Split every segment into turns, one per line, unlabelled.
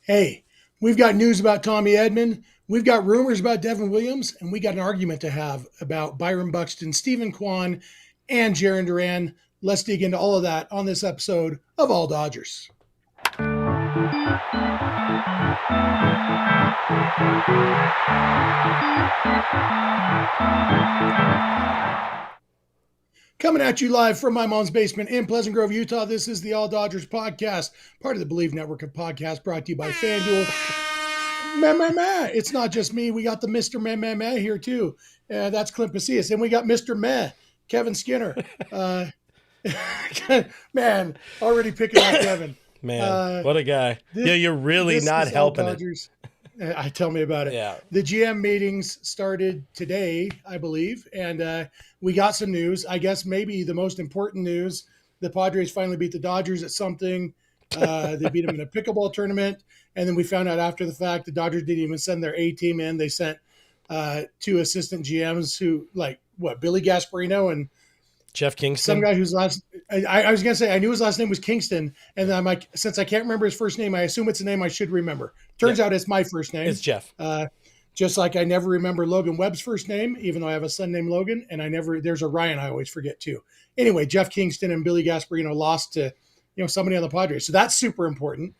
Hey, we've got news about Tommy Edman. We've got rumors about Devin Williams, and we got an argument to have about Byron Buxton, Steven Kwan, and Jarren Duran. Let's dig into all of that on this episode of All Dodgers. Coming at you live from my mom's basement in Pleasant Grove, Utah. This is the All Dodgers podcast, part of the Bleav Network of podcasts, brought to you by FanDuel. It's not just me. We got the Mr. Meh here too. That's Clint, and we got Mr. Meh, Kevin Skinner. Man, already picking on Kevin.
Man, what a guy. You're really not helping it.
Tell me about it.
Yeah.
The GM meetings started today, I believe, and we got some news. I guess maybe the most important news, the Padres finally beat the Dodgers at something. They beat them in a pickleball tournament, and then we found out after the fact the Dodgers didn't even send their A team in. They sent two assistant GMs who, Billy Gasparino and
Jeff Kingston.
Some guy whose last I was gonna say I knew his last name was Kingston, and then I'm like, since I can't remember his first name, I assume it's a name I should remember. Turns out it's my first name.
It's Jeff.
Just like I never remember Logan Webb's first name, even though I have a son named Logan, and there's a Ryan I always forget too. Anyway, Jeff Kingston and Billy Gasparino lost to somebody on the Padres, so that's super important.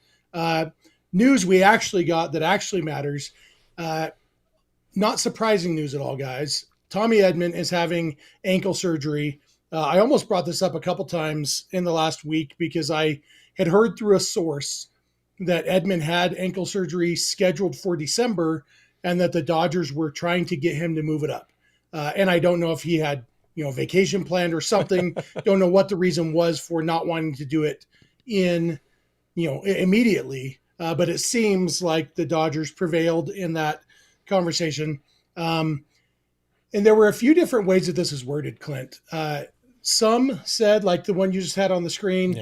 News we actually got that actually matters. Not surprising news at all, guys. Tommy Edman is having ankle surgery. I almost brought this up a couple times in the last week because I had heard through a source that Edman had ankle surgery scheduled for December and that the Dodgers were trying to get him to move it up. And I don't know if he had, vacation planned or something. Don't know what the reason was for not wanting to do it immediately. But it seems like the Dodgers prevailed in that conversation. And there were a few different ways that this is worded, Clint. Some said, like the one you just had on the screen,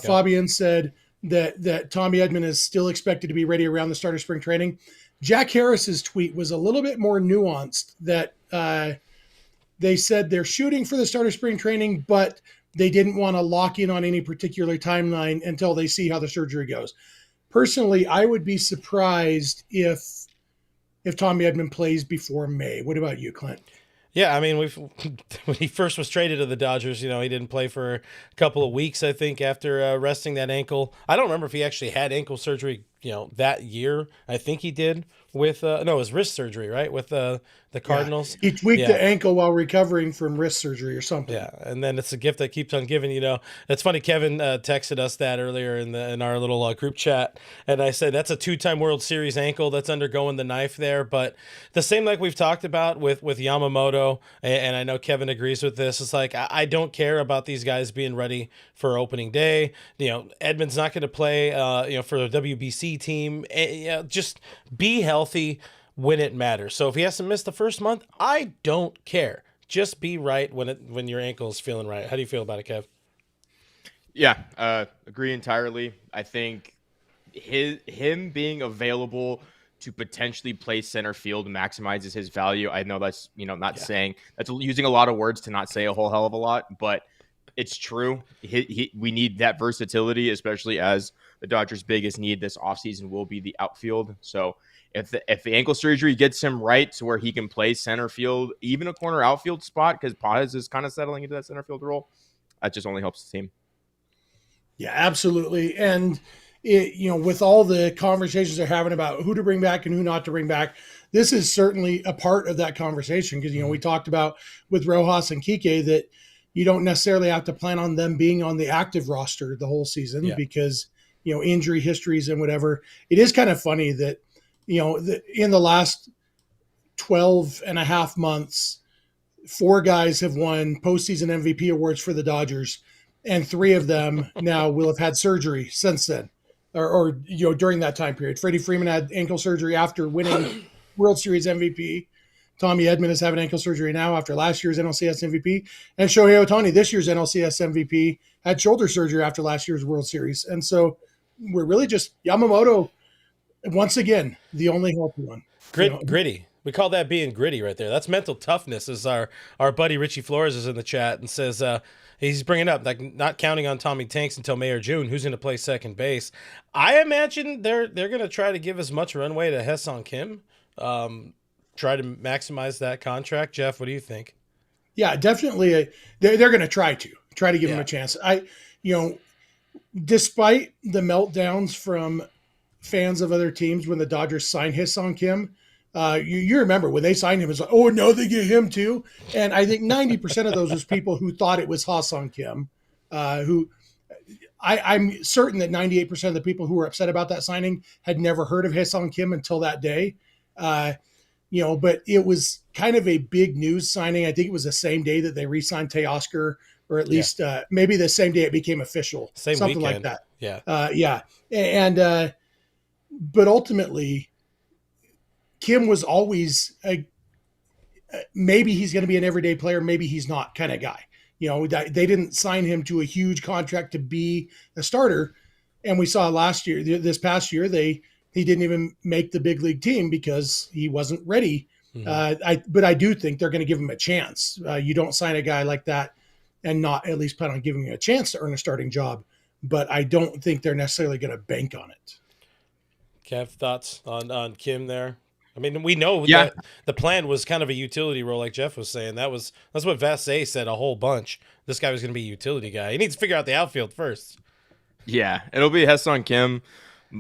Fabian said that Tommy Edman is still expected to be ready around the start of spring training. Jack Harris's tweet was a little bit more nuanced, that they said they're shooting for the start of spring training, but they didn't want to lock in on any particular timeline until they see how the surgery goes. Personally, I would be surprised if Tommy Edman plays before May. What about you, Clint?
Yeah, I mean, when he first was traded to the Dodgers, he didn't play for a couple of weeks, I think, after resting that ankle. I don't remember if he actually had ankle surgery, that year. I think he did with, it was wrist surgery, right, with the Cardinals.
Yeah. He tweaked the ankle while recovering from wrist surgery or something.
Yeah, and then it's a gift that keeps on giving. It's funny, Kevin texted us that earlier in our little group chat, and I said that's a 2-time World Series ankle that's undergoing the knife there. But the same like we've talked about with Yamamoto, and I know Kevin agrees with this. It's like I don't care about these guys being ready for opening day. Edman's not going to play for the WBC team. Just be healthy when it matters. So if he has to miss the first month, I don't care. Just be right when your ankle is feeling right. How do you feel about it, Kev?
Yeah, agree entirely. I think him being available to potentially play center field maximizes his value. I know that's saying, that's using a lot of words to not say a whole hell of a lot, but it's true. We need that versatility, especially as the Dodgers' biggest need this offseason will be the outfield. So if the ankle surgery gets him right to where he can play center field, even a corner outfield spot, because Paz is kind of settling into that center field role, that just only helps the team.
Yeah, absolutely. And with all the conversations they're having about who to bring back and who not to bring back, this is certainly a part of that conversation because, we talked about with Rojas and Kike that you don't necessarily have to plan on them being on the active roster the whole season because, injury histories and whatever. It is kind of funny that, in the last 12 and a half months, 4 guys have won postseason MVP awards for the Dodgers, and 3 of them now will have had surgery since then, or during that time period. Freddie Freeman had ankle surgery after winning World Series MVP. Tommy Edman is having ankle surgery now after last year's NLCS MVP. And Shohei Ohtani, this year's NLCS MVP, had shoulder surgery after last year's World Series. And so we're really just Yamamoto, once again, the only healthy one.
Gritty. We call that being gritty right there. That's mental toughness, as our buddy Richie Flores is in the chat and says, he's bringing up like not counting on Tommy Tanks until May or June. Who's going to play second base? I imagine they're going to try to give as much runway to Ha-Seong Kim. Try to maximize that contract. Jeff, what do you think?
Yeah, definitely. They're going to try to give him a chance. Despite the meltdowns from fans of other teams when the Dodgers signed Ha-Seong Kim, you remember when they signed him, it's like, oh, no, they get him too. And I think 90% of those was people who thought it was Ha-Seong Kim, who I'm certain that 98% of the people who were upset about that signing had never heard of Ha-Seong Kim until that day. But it was kind of a big news signing. I think it was the same day that they re-signed Teoscar, or at least maybe the same day it became official, something like that.
Yeah.
But ultimately, Kim was always maybe he's going to be an everyday player, maybe he's not kind of guy. They didn't sign him to a huge contract to be a starter. And we saw this past year, he didn't even make the big league team because he wasn't ready. But I do think they're going to give him a chance. You don't sign a guy like that and not at least plan on giving him a chance to earn a starting job. But I don't think they're necessarily going to bank on it.
Kev, thoughts on Kim there? I mean, we know that the plan was kind of a utility role, like Jeff was saying. That's what Vassay said a whole bunch. This guy was going to be a utility guy. He needs to figure out the outfield first.
Yeah, it'll be Ha-Seong Kim.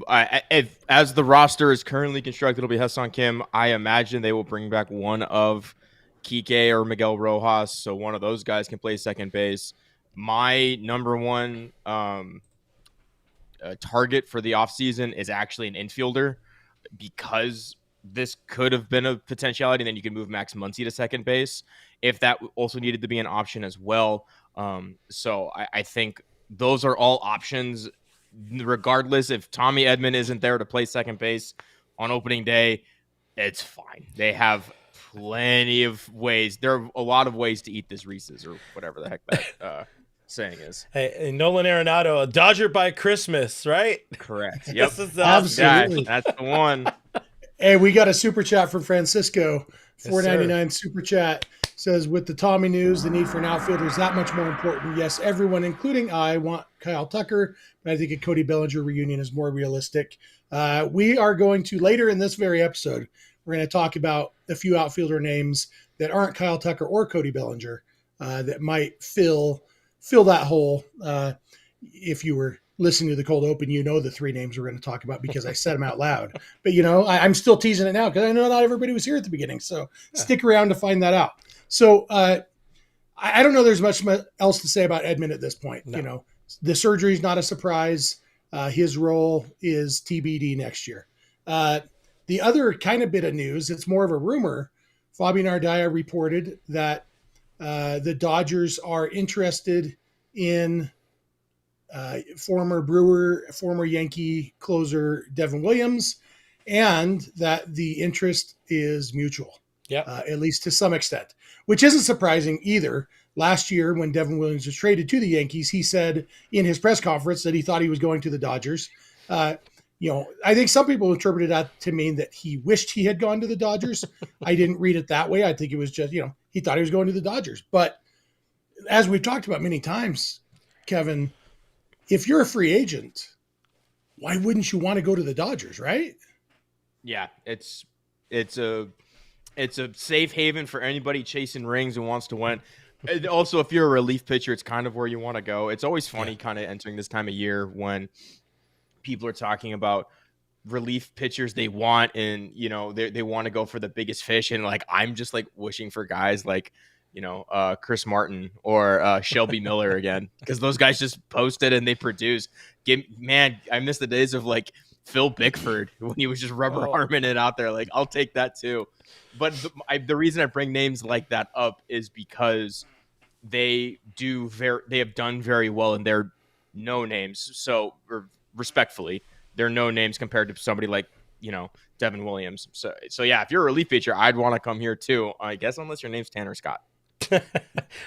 As the roster is currently constructed, it'll be Ha-Seong Kim. I imagine they will bring back one of Kike or Miguel Rojas, so one of those guys can play second base. My number one target for the offseason is actually an infielder, because this could have been a potentiality, and then you can move Max Muncy to second base if that also needed to be an option as well. So I think those are all options. Regardless, if Tommy Edman isn't there to play second base on opening day, it's fine. They have plenty of ways. There are a lot of ways to eat this Reese's, or whatever the heck that saying is.
Hey, Nolan Arenado, a Dodger by Christmas, right?
Correct. Yep.
This is absolutely.
That's the one.
Hey, we got a super chat from Francisco, $4.99 super chat. Says, with the Tommy news, the need for an outfielder is that much more important. Yes, everyone, including I, want Kyle Tucker, but I think a Cody Bellinger reunion is more realistic. We are going to, later in this very episode, we're going to talk about a few outfielder names that aren't Kyle Tucker or Cody Bellinger that might fill that hole. If you were listening to the cold open, the three names we're going to talk about because I said them out loud. But, I'm still teasing it now because I know not everybody was here at the beginning. So stick around to find that out. So I don't know there's much else to say about Edman at this point.
No.
The surgery is not a surprise. His role is TBD next year. The other kind of bit of news, it's more of a rumor. Fabian Ardaya reported that the Dodgers are interested in former Brewer, former Yankee closer Devin Williams, and that the interest is mutual. At least to some extent, which isn't surprising either. Last year, when Devin Williams was traded to the Yankees, he said in his press conference that he thought he was going to the Dodgers. I think some people interpreted that to mean that he wished he had gone to the Dodgers. I didn't read it that way. I think it was just, he thought he was going to the Dodgers. But as we've talked about many times, Kevin, if you're a free agent, why wouldn't you want to go to the Dodgers, right?
Yeah, it's a safe haven for anybody chasing rings and wants to win. And also, if you're a relief pitcher, it's kind of where you want to go. It's always funny kind of entering this time of year when people are talking about relief pitchers they want, and, they want to go for the biggest fish. And I'm just wishing for guys like, Chris Martin or Shelby Miller again, because those guys just posted and they produce. I miss the days of Phil Bickford when he was just rubber arming it out there. I'll take that too. But the reason I bring names like that up is because they have done very well, and they're no names. So, respectfully, they're no names compared to somebody like, Devin Williams. So yeah, if you're a relief pitcher, I'd want to come here too. I guess unless your name's Tanner Scott.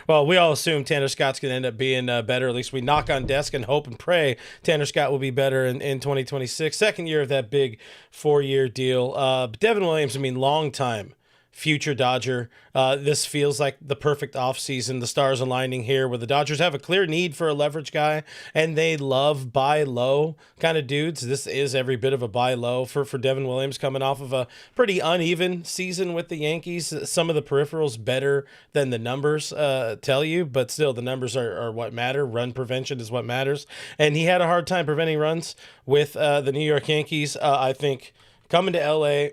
Well, we all assume Tanner Scott's going to end up being better. At least we knock on desk and hope and pray Tanner Scott will be better in 2026. Second year of that big 4-year deal. Devin Williams, long time future Dodger. This feels like the perfect offseason. The stars aligning here where the Dodgers have a clear need for a leverage guy, and they love buy low kind of dudes. This is every bit of a buy low for Devin Williams, coming off of a pretty uneven season with the Yankees. Some of the peripherals better than the numbers tell you, but still the numbers are what matter. Run prevention is what matters. And he had a hard time preventing runs with the New York Yankees. I think coming to LA,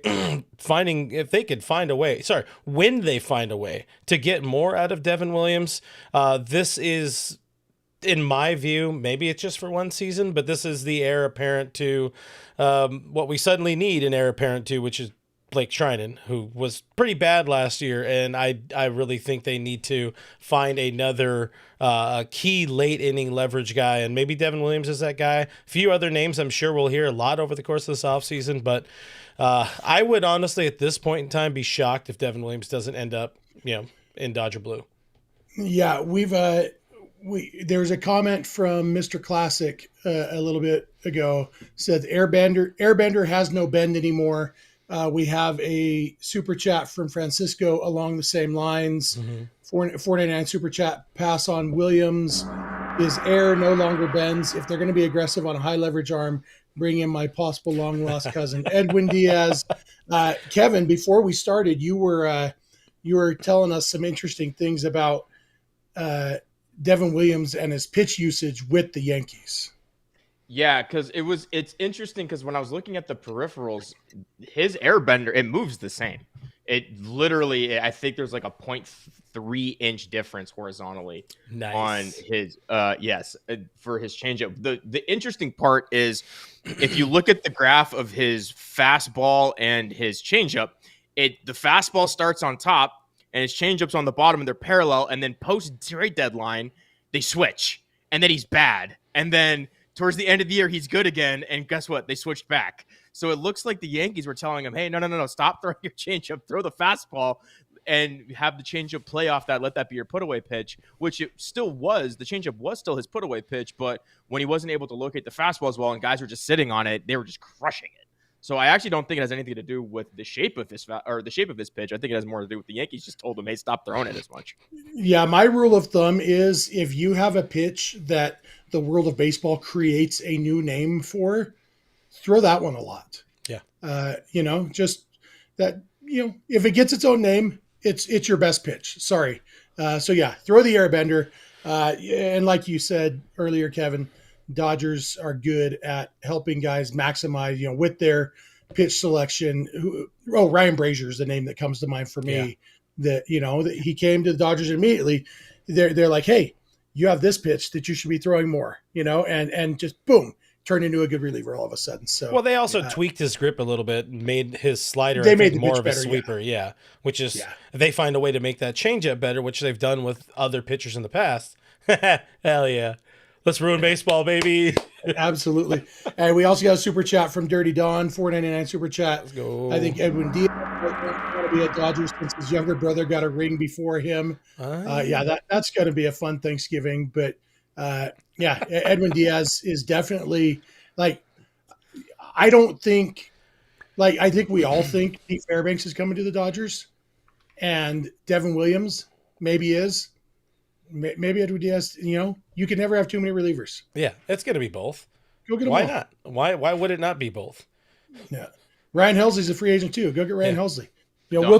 finding if they could find a way, when they find a way to get more out of Devin Williams, this is, in my view, maybe it's just for one season, but this is the heir apparent to what we suddenly need an heir apparent to, which is Blake Trinan, who was pretty bad last year, and I really think they need to find another key late inning leverage guy, and maybe Devin Williams is that guy. A few other names I'm sure we'll hear a lot over the course of this offseason, but I would honestly at this point in time be shocked if Devin Williams doesn't end up in Dodger blue.
Yeah, there was a comment from Mr. Classic a little bit ago, said Airbender has no bend anymore. We have a super chat from Francisco along the same lines. 499 super chat, pass on Williams. His air no longer bends. If they're going to be aggressive on a high leverage arm, bring in my possible long lost cousin, Edwin Diaz. Kevin, before we started, you were telling us some interesting things about Devin Williams and his pitch usage with the Yankees.
Yeah, because it's interesting because when I was looking at the peripherals, his airbender, it moves the same. It literally, I think there's like a 0.3 inch difference horizontally on his, for his changeup. The interesting part is if you look at the graph of his fastball and his changeup, the fastball starts on top and his changeup's on the bottom and they're parallel. And then post trade deadline, they switch and then he's bad. And then towards the end of the year, he's good again, and guess what? They switched back. So it looks like the Yankees were telling him, hey, no, stop throwing your changeup, throw the fastball, and have the changeup play off that, let that be your put-away pitch, which it still was. The changeup was still his put-away pitch, but when he wasn't able to locate the fastball as well and guys were just sitting on it, they were just crushing it. So I actually don't think it has anything to do with the shape of this pitch. I think it has more to do with the Yankees just told him, hey, stop throwing it as much.
Yeah, my rule of thumb is if you have a pitch that the world of baseball creates a new name for, throw that one a lot.
Yeah.
Just that, if it gets its own name, it's your best pitch. Sorry. So yeah, throw the airbender. And like you said earlier, Kevin, Dodgers are good at helping guys maximize, with their pitch selection. Ryan Brazier is the name that comes to mind for me. Yeah. That he came to the Dodgers immediately. They're like, hey, you have this pitch that you should be throwing more, and just boom, turned into a good reliever all of a sudden. So
well, they also tweaked his grip a little bit, made his slider more of a sweeper. Yeah. Which is they find a way to make that changeup better, which they've done with other pitchers in the past. Hell yeah. Let's ruin baseball, baby.
Absolutely. And we also got a super chat from Dirty Don, $4.99 super chat.
Let's go.
I think Edwin Diaz want to be a Dodger since his younger brother got a ring before him. That's going to be a fun Thanksgiving. But Edwin Diaz is definitely I think we all think Pete Fairbanks is coming to the Dodgers, and Devin Williams maybe is. Maybe Edwin Diaz, you can never have too many relievers.
Yeah, it's going to be both.
Go get them
Why
all.
not? Why would it not be both?
Yeah. Ryan Helsley's a free agent too. Go get Ryan Helsley.
Don't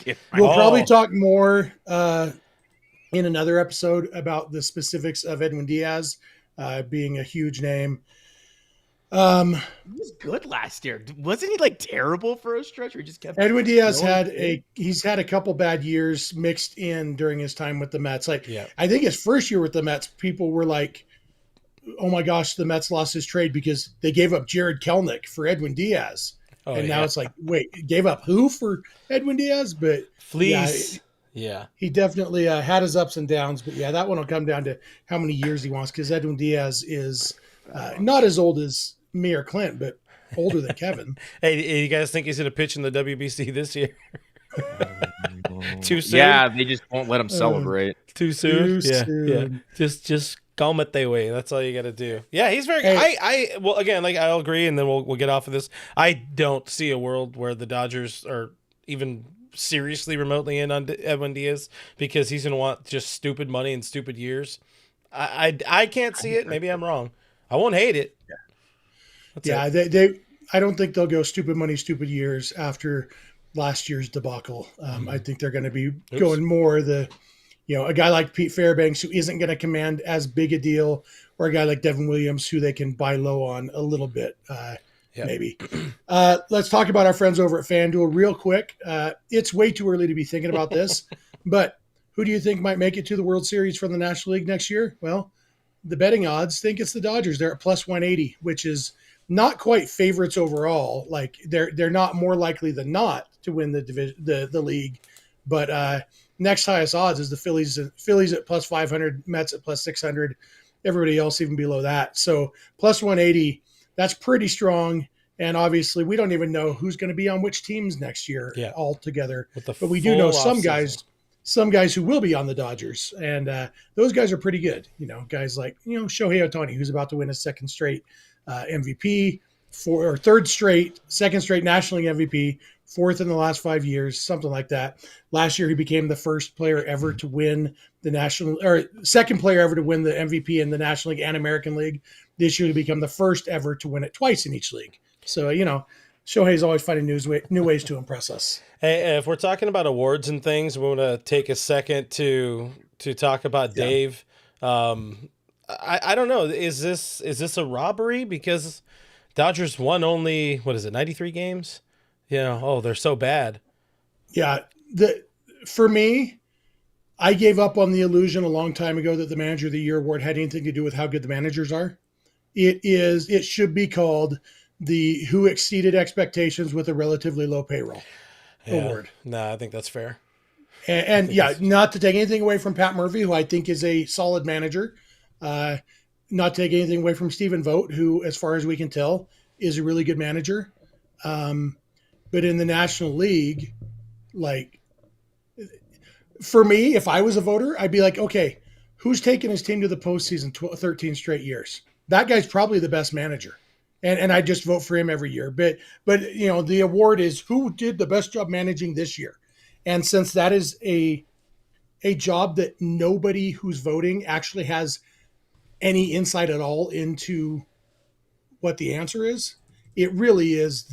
get
We'll probably talk more in another episode about the specifics of Edwin Diaz being a huge name.
He was good last year. Wasn't he terrible for a stretch? Or he just kept
Edwin Diaz had a couple bad years mixed in during his time with the Mets. I think his first year with the Mets, people were like, oh my gosh, the Mets lost his trade because they gave up Jared Kelenic for Edwin Diaz. Now it's like, wait, gave up who for Edwin Diaz? But
Fleece.
He definitely had his ups and downs. But that one will come down to how many years he wants, because Edwin Diaz is not as old as me or Clint, but older than Kevin.
Hey, you guys think he's going to pitch in the WBC this year? Too soon?
Yeah, they just won't let him celebrate.
Too soon? Yeah. Just calmate way. That's all you got to do. Yeah, he's very good. Well, again, I'll agree, and then we'll get off of this. I don't see a world where the Dodgers are even seriously remotely in on Edwin Diaz because he's going to want just stupid money and stupid years. I can't see it. Maybe I'm wrong. I won't hate it.
Yeah, they I don't think they'll go stupid money, stupid years after last year's debacle. I think they're going to be going more a guy like Pete Fairbanks who isn't going to command as big a deal, or a guy like Devin Williams who they can buy low on a little bit, maybe. Let's talk about our friends over at FanDuel real quick. It's way too early to be thinking about this, but who do you think might make it to the World Series from the National League next year? Well, the betting odds think it's the Dodgers. They're at plus 180, which is not quite favorites overall. Like they're not more likely than not to win the division, the league, but next highest odds is the Phillies at plus 500, Mets at plus 600, everybody else even below that. So plus 180, that's pretty strong. And obviously we don't even know who's going to be on which teams next year altogether, but we do know some guys who will be on the Dodgers, and those guys are pretty good. Guys like, Shohei Ohtani, who's about to win a second straight MVP, second straight National League MVP, fourth in the last 5 years, something like that. Last year, he became the first player ever to win second player ever to win the MVP in the National League and American League. This year, to become the first ever to win it twice in each league. So, Shohei's always finding new ways to impress us.
Hey, if we're talking about awards and things, we want to take a second to talk about Dave. I don't know. Is this a robbery? Because Dodgers won only, 93 games? They're so bad. Yeah.
For me, I gave up on the illusion a long time ago that the Manager of the Year award had anything to do with how good the managers are. It should be called the who exceeded expectations with a relatively low payroll award.
No, I think that's fair.
And not to take anything away from Pat Murphy, who I think is a solid manager. Not take anything away from Stephen Vogt, who, as far as we can tell, is a really good manager. But in the National League, for me, if I was a voter, I'd be like, okay, who's taken his team to the postseason 13 straight years? That guy's probably the best manager. And I just vote for him every year. But the award is who did the best job managing this year. And since that is a job that nobody who's voting actually has any insight at all into what the answer is, it really is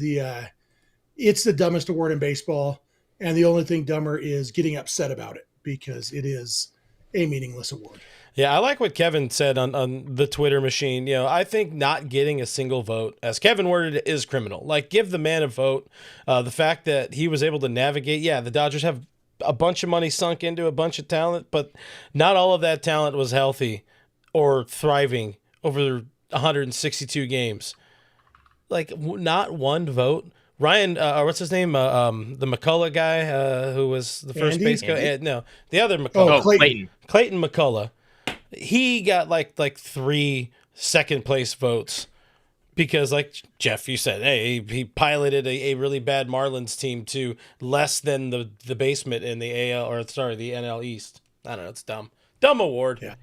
it's the dumbest award in baseball. And the only thing dumber is getting upset about it because it is a meaningless award.
Yeah, I like what Kevin said on the Twitter machine. I think not getting a single vote, as Kevin worded it, is criminal. Give the man a vote. The fact that he was able to navigate, the Dodgers have a bunch of money sunk into a bunch of talent, but not all of that talent was healthy or thriving over 162 games. Not one vote. Ryan, what's his name? The McCullough guy who was the first base coach. No, the other McCullough. Clayton McCullough. He got like 3 second place votes because, like Jeff, you said, hey, he piloted a really bad Marlins team to less than the basement in the the NL East. I don't know. It's dumb award.
Yeah.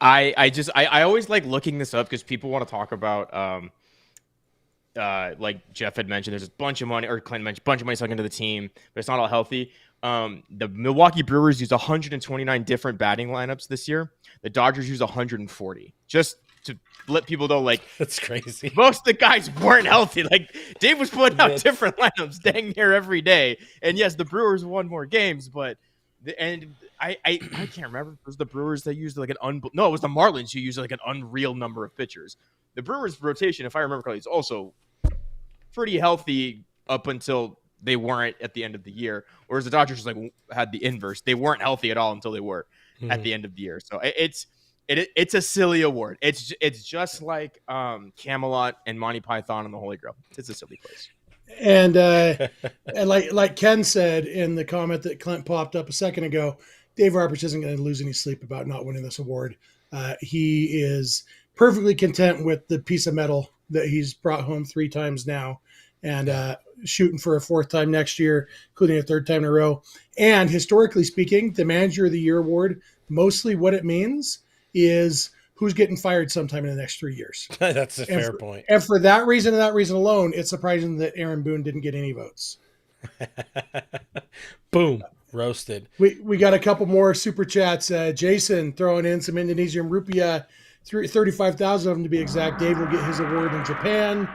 I always like looking this up because people want to talk about like Jeff had mentioned, there's a bunch of money, or Clint mentioned, a bunch of money stuck into the team, but it's not all healthy. The Milwaukee Brewers used 129 different batting lineups this year. The Dodgers used 140. Just to let people know,
that's crazy.
Most of the guys weren't healthy. Dave was putting out different lineups dang near every day. And yes, the Brewers won more games, but I can't remember. It was the Brewers that used it was the Marlins who used an unreal number of pitchers. The Brewers rotation, if I remember correctly, is also pretty healthy up until they weren't at the end of the year. Whereas the Dodgers had the inverse. They weren't healthy at all until they were at the end of the year. So it's a silly award. It's just like Camelot and Monty Python and the Holy Grail. It's a silly place.
And like Ken said in the comment that Clint popped up a second ago, Dave Roberts isn't going to lose any sleep about not winning this award. He is perfectly content with the piece of metal that he's brought home 3 times now, and shooting for a 4th time next year, including a 3rd time in a row. And historically speaking, the Manager of the Year award, mostly what it means is who's getting fired sometime in the next 3 years.
That's a fair point.
And for that reason and that reason alone, it's surprising that Aaron Boone didn't get any votes.
Boom, roasted.
We got a couple more super chats. Jason throwing in some Indonesian rupiah, 35,000 of them to be exact. Dave will get his award in Japan.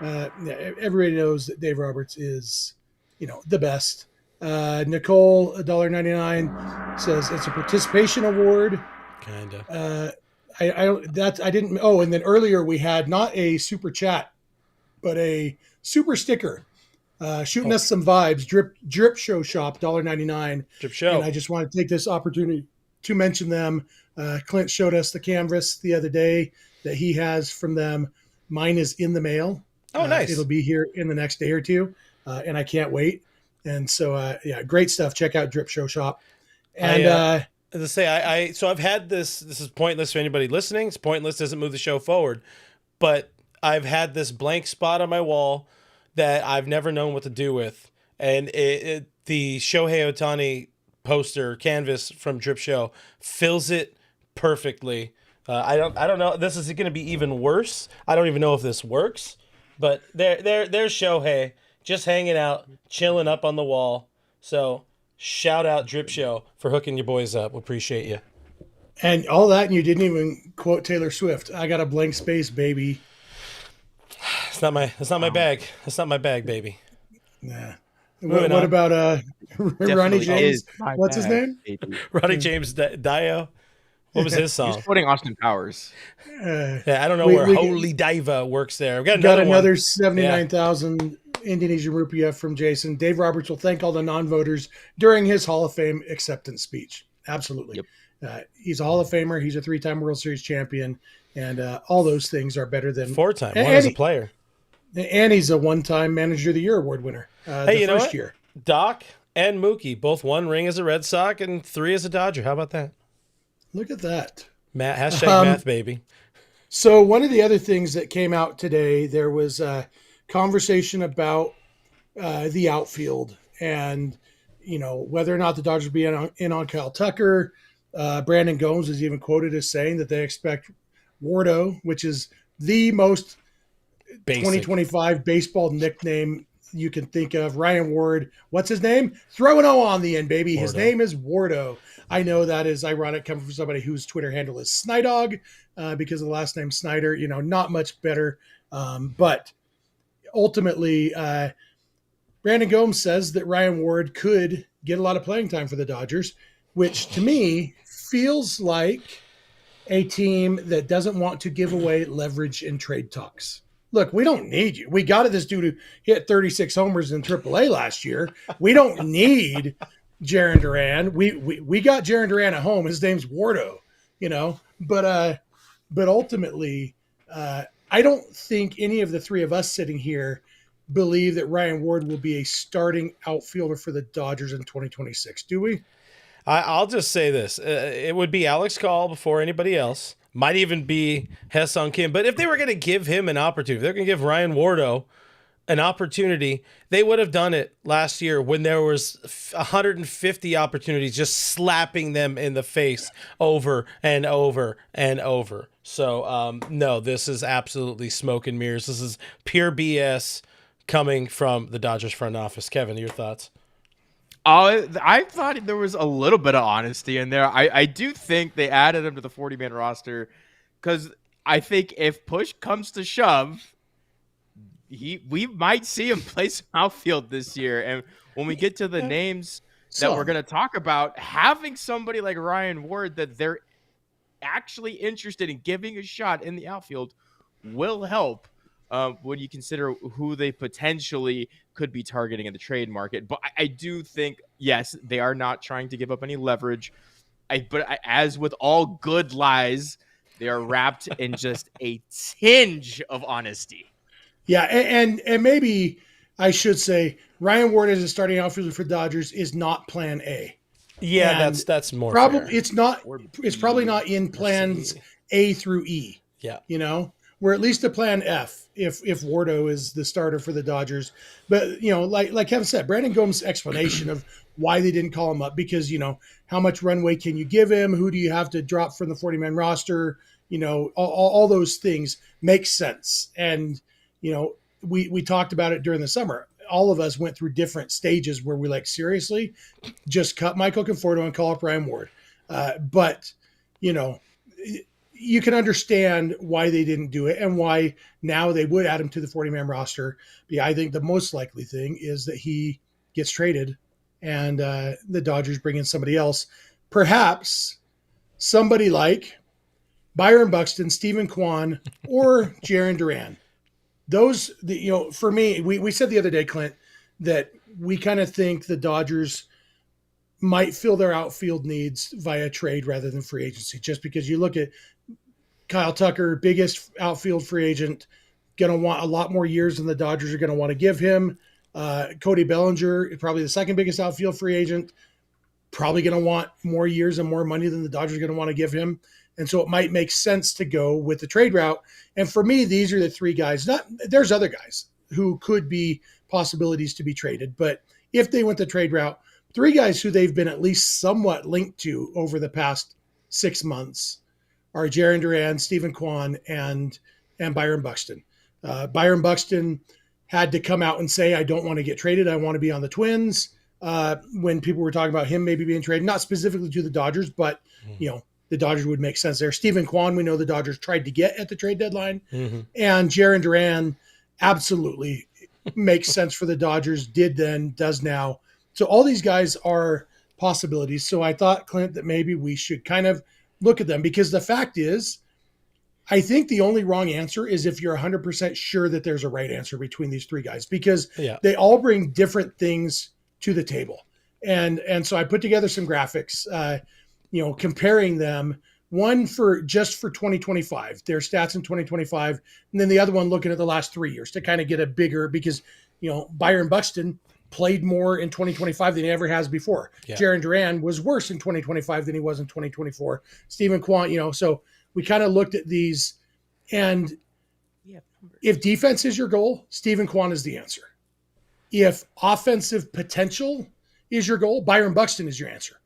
Everybody knows that Dave Roberts is, the best. Nicole $1.99 says it's a participation award.
Kinda.
I didn't. Oh, and then earlier we had not a super chat, but a super sticker. Shooting us some vibes. Drip Show Shop, $1.99.
Drip Show.
And I just want to take this opportunity to mention them. Clint showed us the canvas the other day that he has from them. Mine is in the mail.
Oh, nice.
It'll be here in the next day or two, and I can't wait. And so, great stuff. Check out Drip Show Shop. And
as I say, so I've had this. This is pointless for anybody listening. It's pointless. Doesn't move the show forward. But I've had this blank spot on my wall that I've never known what to do with, and the Shohei Ohtani poster canvas from Drip Show fills it perfectly. I don't know. This is going to be even worse. I don't even know if this works, but there's Shohei just hanging out, chilling up on the wall. So shout out Drip Show for hooking your boys up. We appreciate you.
And all that, and you didn't even quote Taylor Swift. I got a blank space, baby.
That's not my bag. That's not my bag, baby.
Nah. What about Ronnie James? What's his name?
Ronnie James Dio. What was his song?
He's quoting Austin Powers.
I don't know where Holy Diva works there. We
got another 79,000 Indonesian rupiah from Jason. Dave Roberts will thank all the non-voters during his Hall of Fame acceptance speech. Absolutely. Yep. He's a Hall of Famer. He's a 3-time World Series champion. And all those things are better than
4-time. One as a player.
And he's a 1-time Manager of the Year award winner.
Hey, you know what? Year. Doc and Mookie both 1 ring as a Red Sox and 3 as a Dodger. How about that?
Look at that.
Math, baby.
So one of the other things that came out today, there was a conversation about the outfield and, whether or not the Dodgers be in on Kyle Tucker. Brandon Gomes is even quoted as saying that they expect Wardo, which is the most basic 2025 baseball nickname you can think of. Ryan Ward, what's his name? Throw an O on the end, baby. Wardo. His name is Wardo. I know that is ironic coming from somebody whose Twitter handle is Snydog because of the last name Snyder. Not much better. But ultimately, Brandon Gomes says that Ryan Ward could get a lot of playing time for the Dodgers, which to me feels like a team that doesn't want to give away leverage in trade talks. Look, we don't need you. We got this dude who hit 36 homers in AAA last year. We don't need Jarren Duran. We got Jarren Duran at home. His name's Wardo, But ultimately, I don't think any of the three of us sitting here believe that Ryan Ward will be a starting outfielder for the Dodgers in 2026. Do we?
I'll just say this. It would be Alex Call before anybody else. Might even be Ha-Seong Kim. But if they were going to give him an opportunity, if they're going to give Ryan Wardo an opportunity, they would have done it last year when there was 150 opportunities just slapping them in the face over and over and over. So, no, this is absolutely smoke and mirrors. This is pure BS coming from the Dodgers front office. Kevin, your thoughts?
I thought there was a little bit of honesty in there. I do think they added him to the 40-man roster because I think if push comes to shove, we might see him play some outfield this year. And when we get to the names that we're going to talk about, having somebody like Ryan Ward that they're actually interested in giving a shot in the outfield will help. When you consider who they potentially could be targeting in the trade market. But I do think, yes, they are not trying to give up any leverage. But as with all good lies, they are wrapped in just a tinge of honesty.
Yeah, and maybe I should say Ryan Ward as a starting outfielder for Dodgers is not plan A.
Yeah, that's more
probably
fair.
It's probably not in plans A through E.
Yeah.
We're at least a plan F if Wardo is the starter for the Dodgers. But, like Kevin said, Brandon Gomes' explanation of why they didn't call him up because, how much runway can you give him? Who do you have to drop from the 40-man roster? All those things make sense. And, we talked about it during the summer. all of us went through different stages where we like, seriously, just cut Michael Conforto and call up Ryan Ward. But, you know, you can understand why they didn't do it and why now they would add him to the 40-man roster. But yeah, I think the most likely thing is that he gets traded and the Dodgers bring in somebody else. Perhaps somebody like Byron Buxton, Steven Kwan, or Jarren Duran. Those, you know, for me, we said the other day, Clint, that we kind of think the Dodgers might fill their outfield needs via trade rather than free agency, just because you look at Kyle Tucker, biggest outfield free agent, going to want a lot more years than the Dodgers are going to want to give him. Cody Bellinger, probably the second biggest outfield free agent, probably going to want more years and more money than the Dodgers are going to want to give him. And so it might make sense to go with the trade route. And for me, these are the three guys. There's other guys who could be possibilities to be traded, but if they went the trade route, three guys who they've been at least somewhat linked to over the past 6 months are Jarren Duran, Steven Kwan, and Byron Buxton. Byron Buxton had to come out and say, I don't want to get traded. I want to be on the Twins. When people were talking about him maybe being traded, not specifically to the Dodgers, but, you know, the Dodgers would make sense there. Steven Kwan, we know the Dodgers tried to get at the trade deadline. And Jarren Duran absolutely makes sense for the Dodgers, did then, does now. So all these guys are possibilities. So I thought, Clint, that maybe we should kind of look at them, because the fact is, I think the only wrong answer is if you're 100% sure that there's a right answer between these three guys, because they all bring different things to the table. And so I put together some graphics, you know, comparing them, one for just for 2025, their stats in 2025, and then the other one looking at the last 3 years to kind of get a bigger, because, you know, Byron Buxton played more in 2025 than he ever has before. Jarren Duran was worse in 2025 than he was in 2024. Steven Kwan, you know, so we kind of looked at these, and if defense is your goal, Steven Kwan is the answer. If offensive potential is your goal, Byron Buxton is your answer.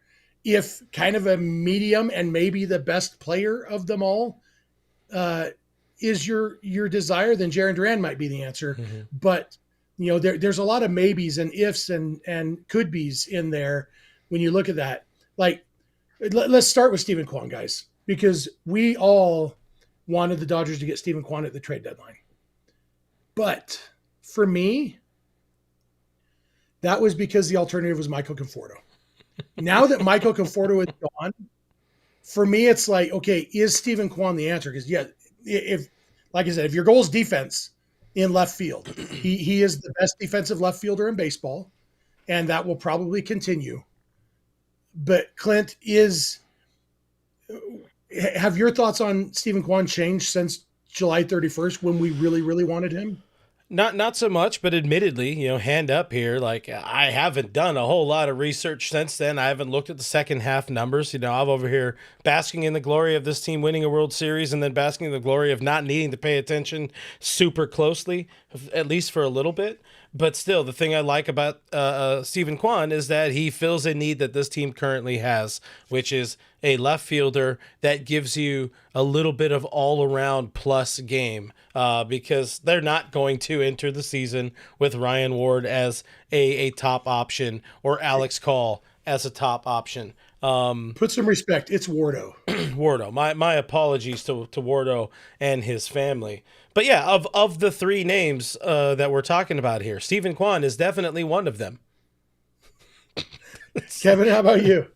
If kind of a medium and maybe the best player of them all is your desire, then Jarren Duran might be the answer. But, you know, there's a lot of maybes and ifs and could be's in there when you look at that. Like, let's start with Steven Kwan, guys, because we all wanted the Dodgers to get Steven Kwan at the trade deadline. But for me, that was because the alternative was Michael Conforto. Now that Michael Conforto is gone, for me, it's like, okay, is Steven Kwan the answer? Because, yeah, if, like I said, if your goal is defense in left field, he is the best defensive left fielder in baseball, and that will probably continue. But Clint, have your thoughts on Steven Kwan changed since July 31st when we really, really wanted him?
Not so much, but admittedly, you know, hand up here, like, I haven't done a whole lot of research since then. I haven't looked at the second half numbers. You know, I'm over here basking in the glory of this team winning a World Series, and then basking in the glory of not needing to pay attention super closely, at least for a little bit. But still, the thing I like about Steven Kwan is that he fills a need that this team currently has, which is a left fielder that gives you a little bit of all-around plus game, because they're not going to enter the season with Ryan Ward as a top option or Alex Call as a top option.
Put some respect. It's Wardo.
Wardo. My apologies to Wardo and his family. But yeah, of the three names that we're talking about here, Steven Kwan is definitely one of them.
Kevin, how about you?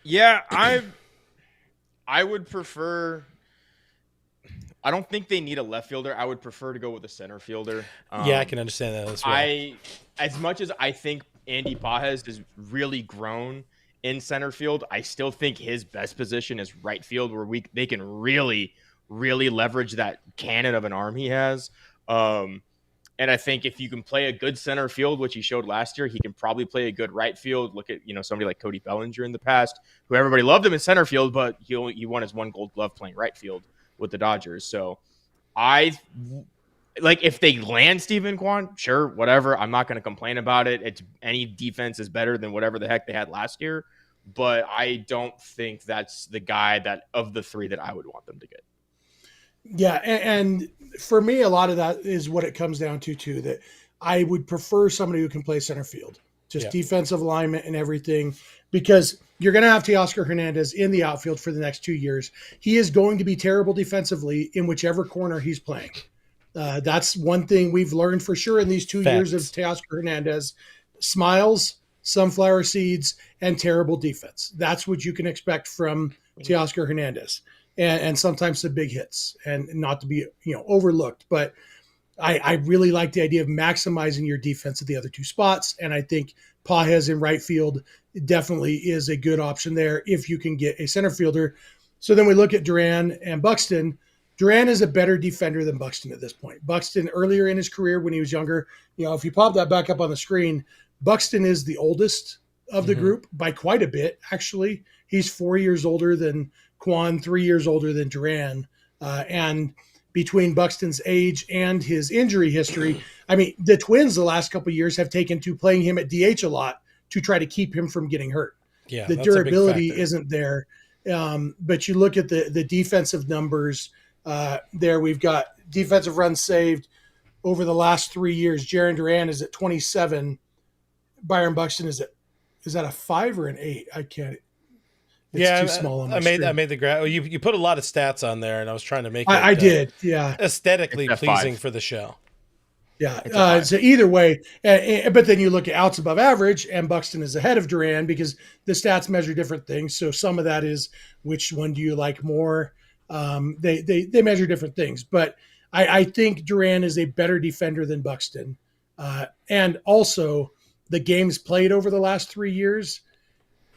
Yeah, I would prefer. I don't think they need a left fielder. I would prefer to go with a center fielder.
Yeah, I can understand that as well.
As much as I think Andy Pages has really grown in center field, I still think his best position is right field, where they can really leverage that cannon of an arm he has. And I think if you can play a good center field, which he showed last year, he can probably play a good right field. Look at, you know, somebody like Cody Bellinger in the past, who everybody loved him in center field, but he won his one Gold Glove playing right field with the Dodgers. So if they land Steven Kwan, sure, whatever. I'm not going to complain about it. Any defense is better than whatever the heck they had last year. But I don't think that's the guy that of the three that I would want them to get.
Yeah, and for me, a lot of that is what it comes down to, too, that I would prefer somebody who can play center field, just
Yeah.
defensive alignment and everything, because you're going to have Teoscar Hernandez in the outfield for the next 2 years. He is going to be terrible defensively in whichever corner he's playing. That's one thing we've learned for sure in these 2 years of Teoscar Hernandez: smiles, sunflower seeds, and terrible defense. That's what you can expect from Teoscar Hernandez, and sometimes the big hits, and not to be overlooked. But I really like the idea of maximizing your defense at the other two spots, and I think Pages in right field definitely is a good option there if you can get a center fielder. So then we look at Duran and Buxton. Duran is a better defender than Buxton at this point. Buxton, earlier in his career when he was younger, if you pop that back up on the screen, Buxton is the oldest of the group by quite a bit, actually. He's 4 years older than Kwan, 3 years older than Duran. And between Buxton's age and his injury history, I mean, the Twins the last couple of years have taken to playing him at DH a lot to try to keep him from getting hurt.
Yeah,
the durability isn't there. But you look at the defensive numbers there. We've got defensive runs saved over the last 3 years. Jarren Duran is at 27. Byron Buxton is that a 5 or an 8? I can't. It's too small on my screen.
I made the graph. You put a lot of stats on there, and I was trying to make it.
I did, yeah.
Aesthetically pleasing for the show.
Yeah. So either way, but then you look at outs above average, and Buxton is ahead of Duran because the stats measure different things. So some of that is which one do you like more? They measure different things, but I think Duran is a better defender than Buxton, and also the games played over the last 3 years.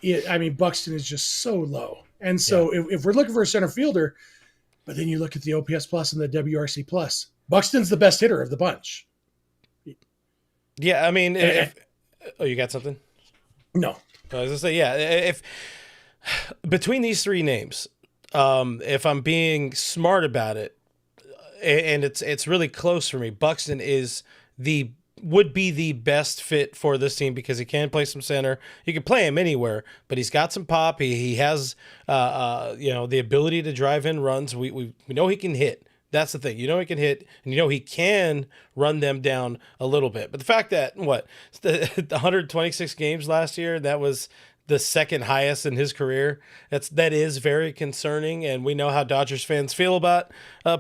Buxton is just so low. And so if we're looking for a center fielder, but then you look at the OPS plus and the WRC plus, Buxton's the best hitter of the bunch.
Yeah. I mean, you got something?
No.
I was gonna say, yeah. If between these three names, if I'm being smart about it, and it's really close for me, Buxton would be the best fit for this team because he can play some center. You can play him anywhere, but he's got some pop. He has the ability to drive in runs. We know he can hit. That's the thing. He can hit, and he can run them down a little bit. But the fact that the 126 games last year, that was the second highest in his career. That is very concerning, and we know how Dodgers fans feel about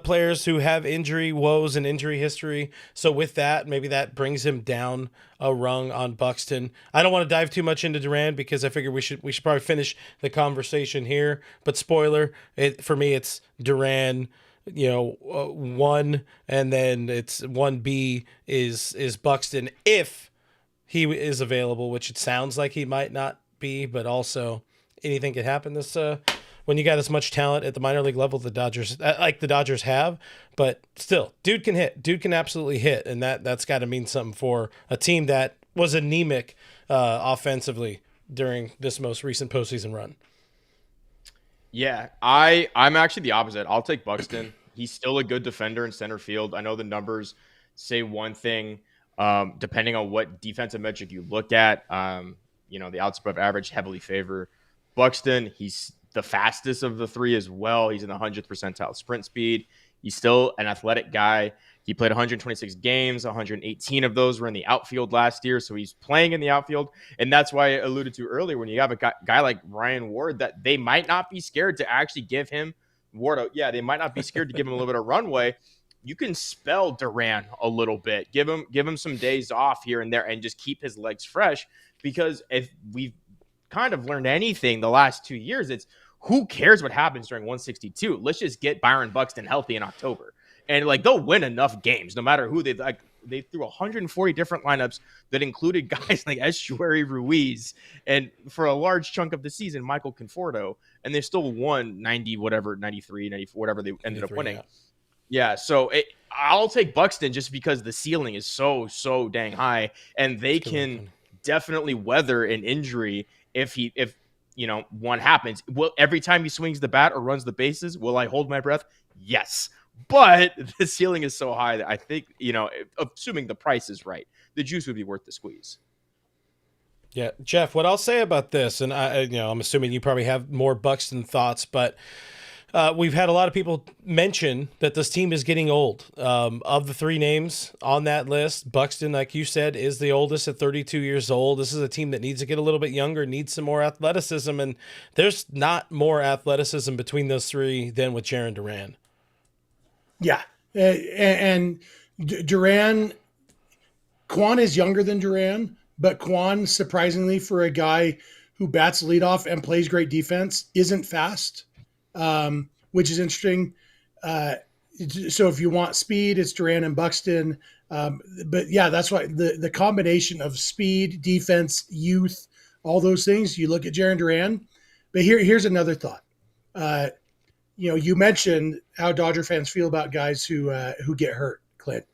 players who have injury woes and injury history. So with that, maybe that brings him down a rung on Buxton. I don't want to dive too much into Duran because I figure we should probably finish the conversation here. But spoiler, for me, it's Duran. 1, and then it's 1B is Buxton if he is available, which it sounds like he might not be, but also anything could happen this when you got as much talent at the minor league level the Dodgers have. But still, dude can hit. Dude can absolutely hit, and that's got to mean something for a team that was anemic offensively during this most recent postseason run.
Yeah, I'm actually the opposite. I'll take Buxton. He's still a good defender in center field. I know the numbers say one thing, depending on what defensive metric you look at. The outs above average heavily favor Buxton. He's the fastest of the three as well. He's in the 100th percentile sprint speed. He's still an athletic guy. He played 126 games. 118 of those were in the outfield last year. So he's playing in the outfield. And that's why I alluded to earlier, when you have a guy like Ryan Ward, that they might not be scared to actually give him they might not be scared to give him a little bit of runway. You can spell Duran a little bit, give him some days off here and there, and just keep his legs fresh. Because if we've kind of learned anything the last 2 years, it's who cares what happens during 162? Let's just get Byron Buxton healthy in October. And they'll win enough games no matter who they threw 140 different lineups that included guys like Estuary Ruiz, and for a large chunk of the season, Michael Conforto, and they still won 93, 94, whatever they ended up winning. Yeah, so I'll take Buxton just because the ceiling is so dang high, and they can definitely weather an injury if one happens. Will every time he swings the bat or runs the bases, will I hold my breath? Yes. But the ceiling is so high that I think, assuming the price is right, the juice would be worth the squeeze.
Yeah, Jeff, what I'll say about this, and I'm assuming you probably have more Buxton thoughts, but We've had a lot of people mention that this team is getting old. Of the three names on that list, Buxton, like you said, is the oldest at 32 years old. This is a team that needs to get a little bit younger, needs some more athleticism, and there's not more athleticism between those three than with Jarren Duran.
Yeah. And Duran, Kwan is younger than Duran, but Kwan, surprisingly, for a guy who bats leadoff and plays great defense, isn't fast, which is interesting. So if you want speed, it's Duran and Buxton. But yeah, that's why the combination of speed, defense, youth, all those things, you look at Jarren Duran. But here's another thought. You mentioned how Dodger fans feel about guys who get hurt, Clint.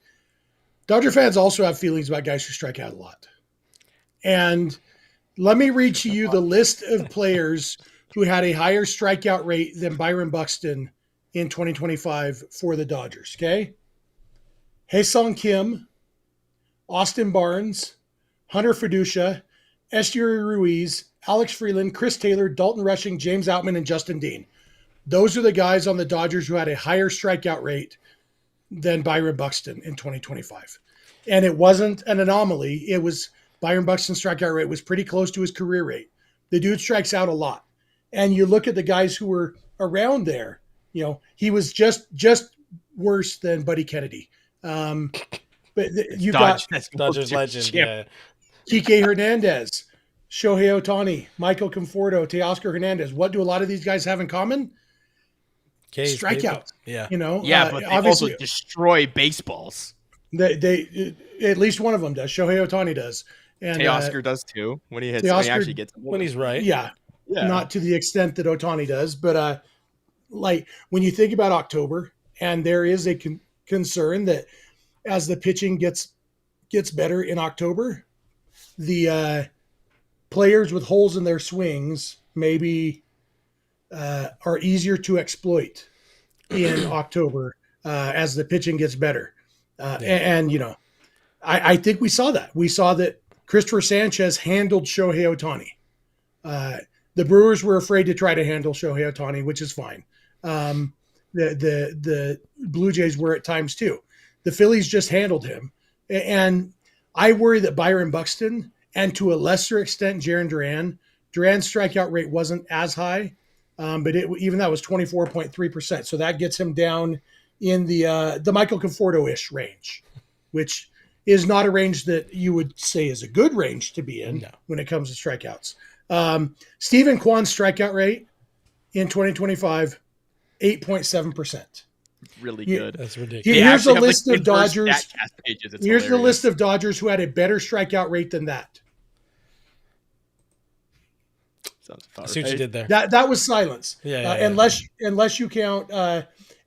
Dodger fans also have feelings about guys who strike out a lot. And let me read to you the list of players who had a higher strikeout rate than Byron Buxton in 2025 for the Dodgers, okay? Hae-Sung Kim, Austin Barnes, Hunter Fiducia, Esteury Ruiz, Alex Freeland, Chris Taylor, Dalton Rushing, James Outman, and Justin Dean. Those are the guys on the Dodgers who had a higher strikeout rate than Byron Buxton in 2025. And it wasn't an anomaly. It was Byron Buxton's strikeout rate was pretty close to his career rate. The dude strikes out a lot. And you look at the guys who were around there, he was just worse than Buddy Kennedy. But you got
Dodgers legend, yeah.
Kike Hernandez, Shohei Ohtani, Michael Conforto, Teoscar Hernandez. What do a lot of these guys have in common? Strikeouts.
Yeah.
But they also destroy baseballs.
They at least one of them does. Shohei Ohtani does. And
Teoscar does too when he actually gets
when he's right.
Yeah. Not to the extent that Ohtani does, but like when you think about October, and there is a concern that as the pitching gets better in October, the players with holes in their swings maybe are easier to exploit in October as the pitching gets better. And I think we saw that. We saw that Christopher Sanchez handled Shohei Ohtani. The Brewers were afraid to try to handle Shohei Ohtani, which is fine. The Blue Jays were at times too. The Phillies just handled him. And I worry that Byron Buxton, and to a lesser extent Jarren Duran, Duran's strikeout rate wasn't as high, but even that was 24.3%. So that gets him down in the Michael Conforto-ish range, which is not a range that you would say is a good range to be in when it comes to strikeouts. Steven Kwan's strikeout rate in 2025, 8.7%.
Really good.
That's ridiculous.
Here's a list of Dodgers.
Here's
the list of Dodgers who had a better strikeout rate than that.
Sounds
I see what you did there.
That was silence.
Yeah.
Unless you count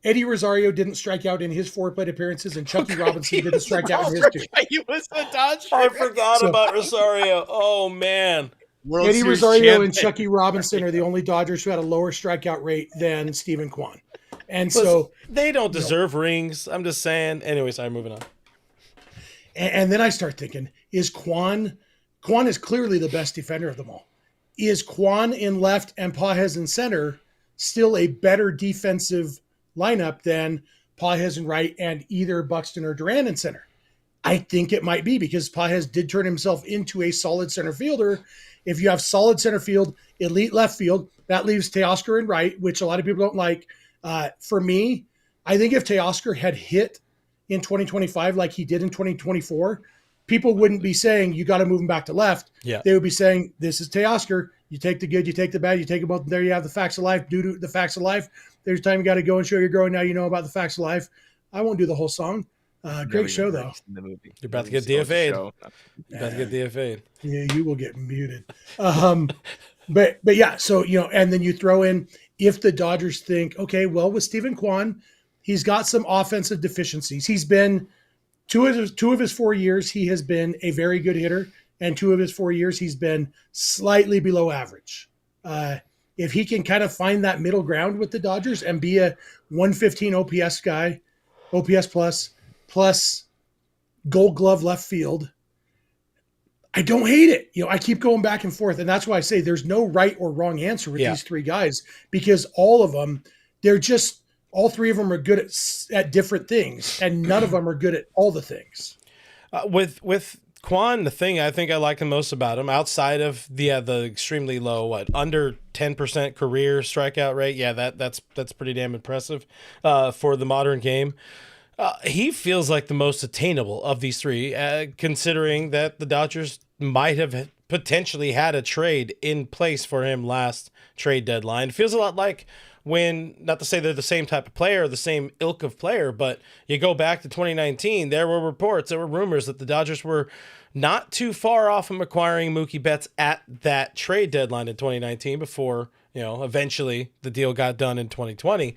Eddie Rosario didn't strike out in his 4 plate appearances, and Chucky Robinson didn't strike out in his 2.
He was the Dodger.
I forgot about Rosario. Oh man.
World
Eddie
Series
Rosario
champion.
and Chucky Robinson are the only Dodgers who had a lower strikeout rate than Steven Kwan. And so
they don't deserve rings. I'm just saying. Anyway, sorry, moving on.
And then I start thinking, is Kwan is clearly the best defender of them all. Is Kwan in left and Pages in center still a better defensive lineup than Pages in right and either Buxton or Duran in center? I think it might be, because Pages did turn himself into a solid center fielder. If you have solid center field, elite left field, that leaves Teoscar in right, which a lot of people don't like. For me, I think if Teoscar had hit in 2025 like he did in 2024, people wouldn't be saying you got to move him back to left.
Yeah.
They would be saying, this is Teoscar. You take the good, you take the bad, you take them both. There you have the facts of life. Due to the facts of life, there's time you got to go and show your growing. Now you know about the facts of life. I won't do the whole song. Great show, though.
You're about to get DFA'd. You're about to get DFA'd.
Yeah, you will get muted. But yeah, so, and then you throw in, if the Dodgers think, okay, well, with Steven Kwan, he's got some offensive deficiencies. He's been two of his 4 years, he has been a very good hitter, and 2 of his 4 years, he's been slightly below average. If he can kind of find that middle ground with the Dodgers and be a 115 OPS guy, OPS plus Gold Glove left field, I don't hate it. I keep going back and forth, and that's why I say there's no right or wrong answer with these 3 guys, because all of them they're just all three of them are good at different things, and none of them are good at all the things.
With Kwan, the thing I think I like the most about him, outside of the extremely low under 10% career strikeout rate, that's pretty damn impressive for the modern game. He feels like the most attainable of these three, considering that the Dodgers might have potentially had a trade in place for him last trade deadline. It feels a lot like when, not to say they're the same type of player or the same ilk of player, but you go back to 2019, there were reports, there were rumors that the Dodgers were not too far off from acquiring Mookie Betts at that trade deadline in 2019 before, eventually the deal got done in 2020.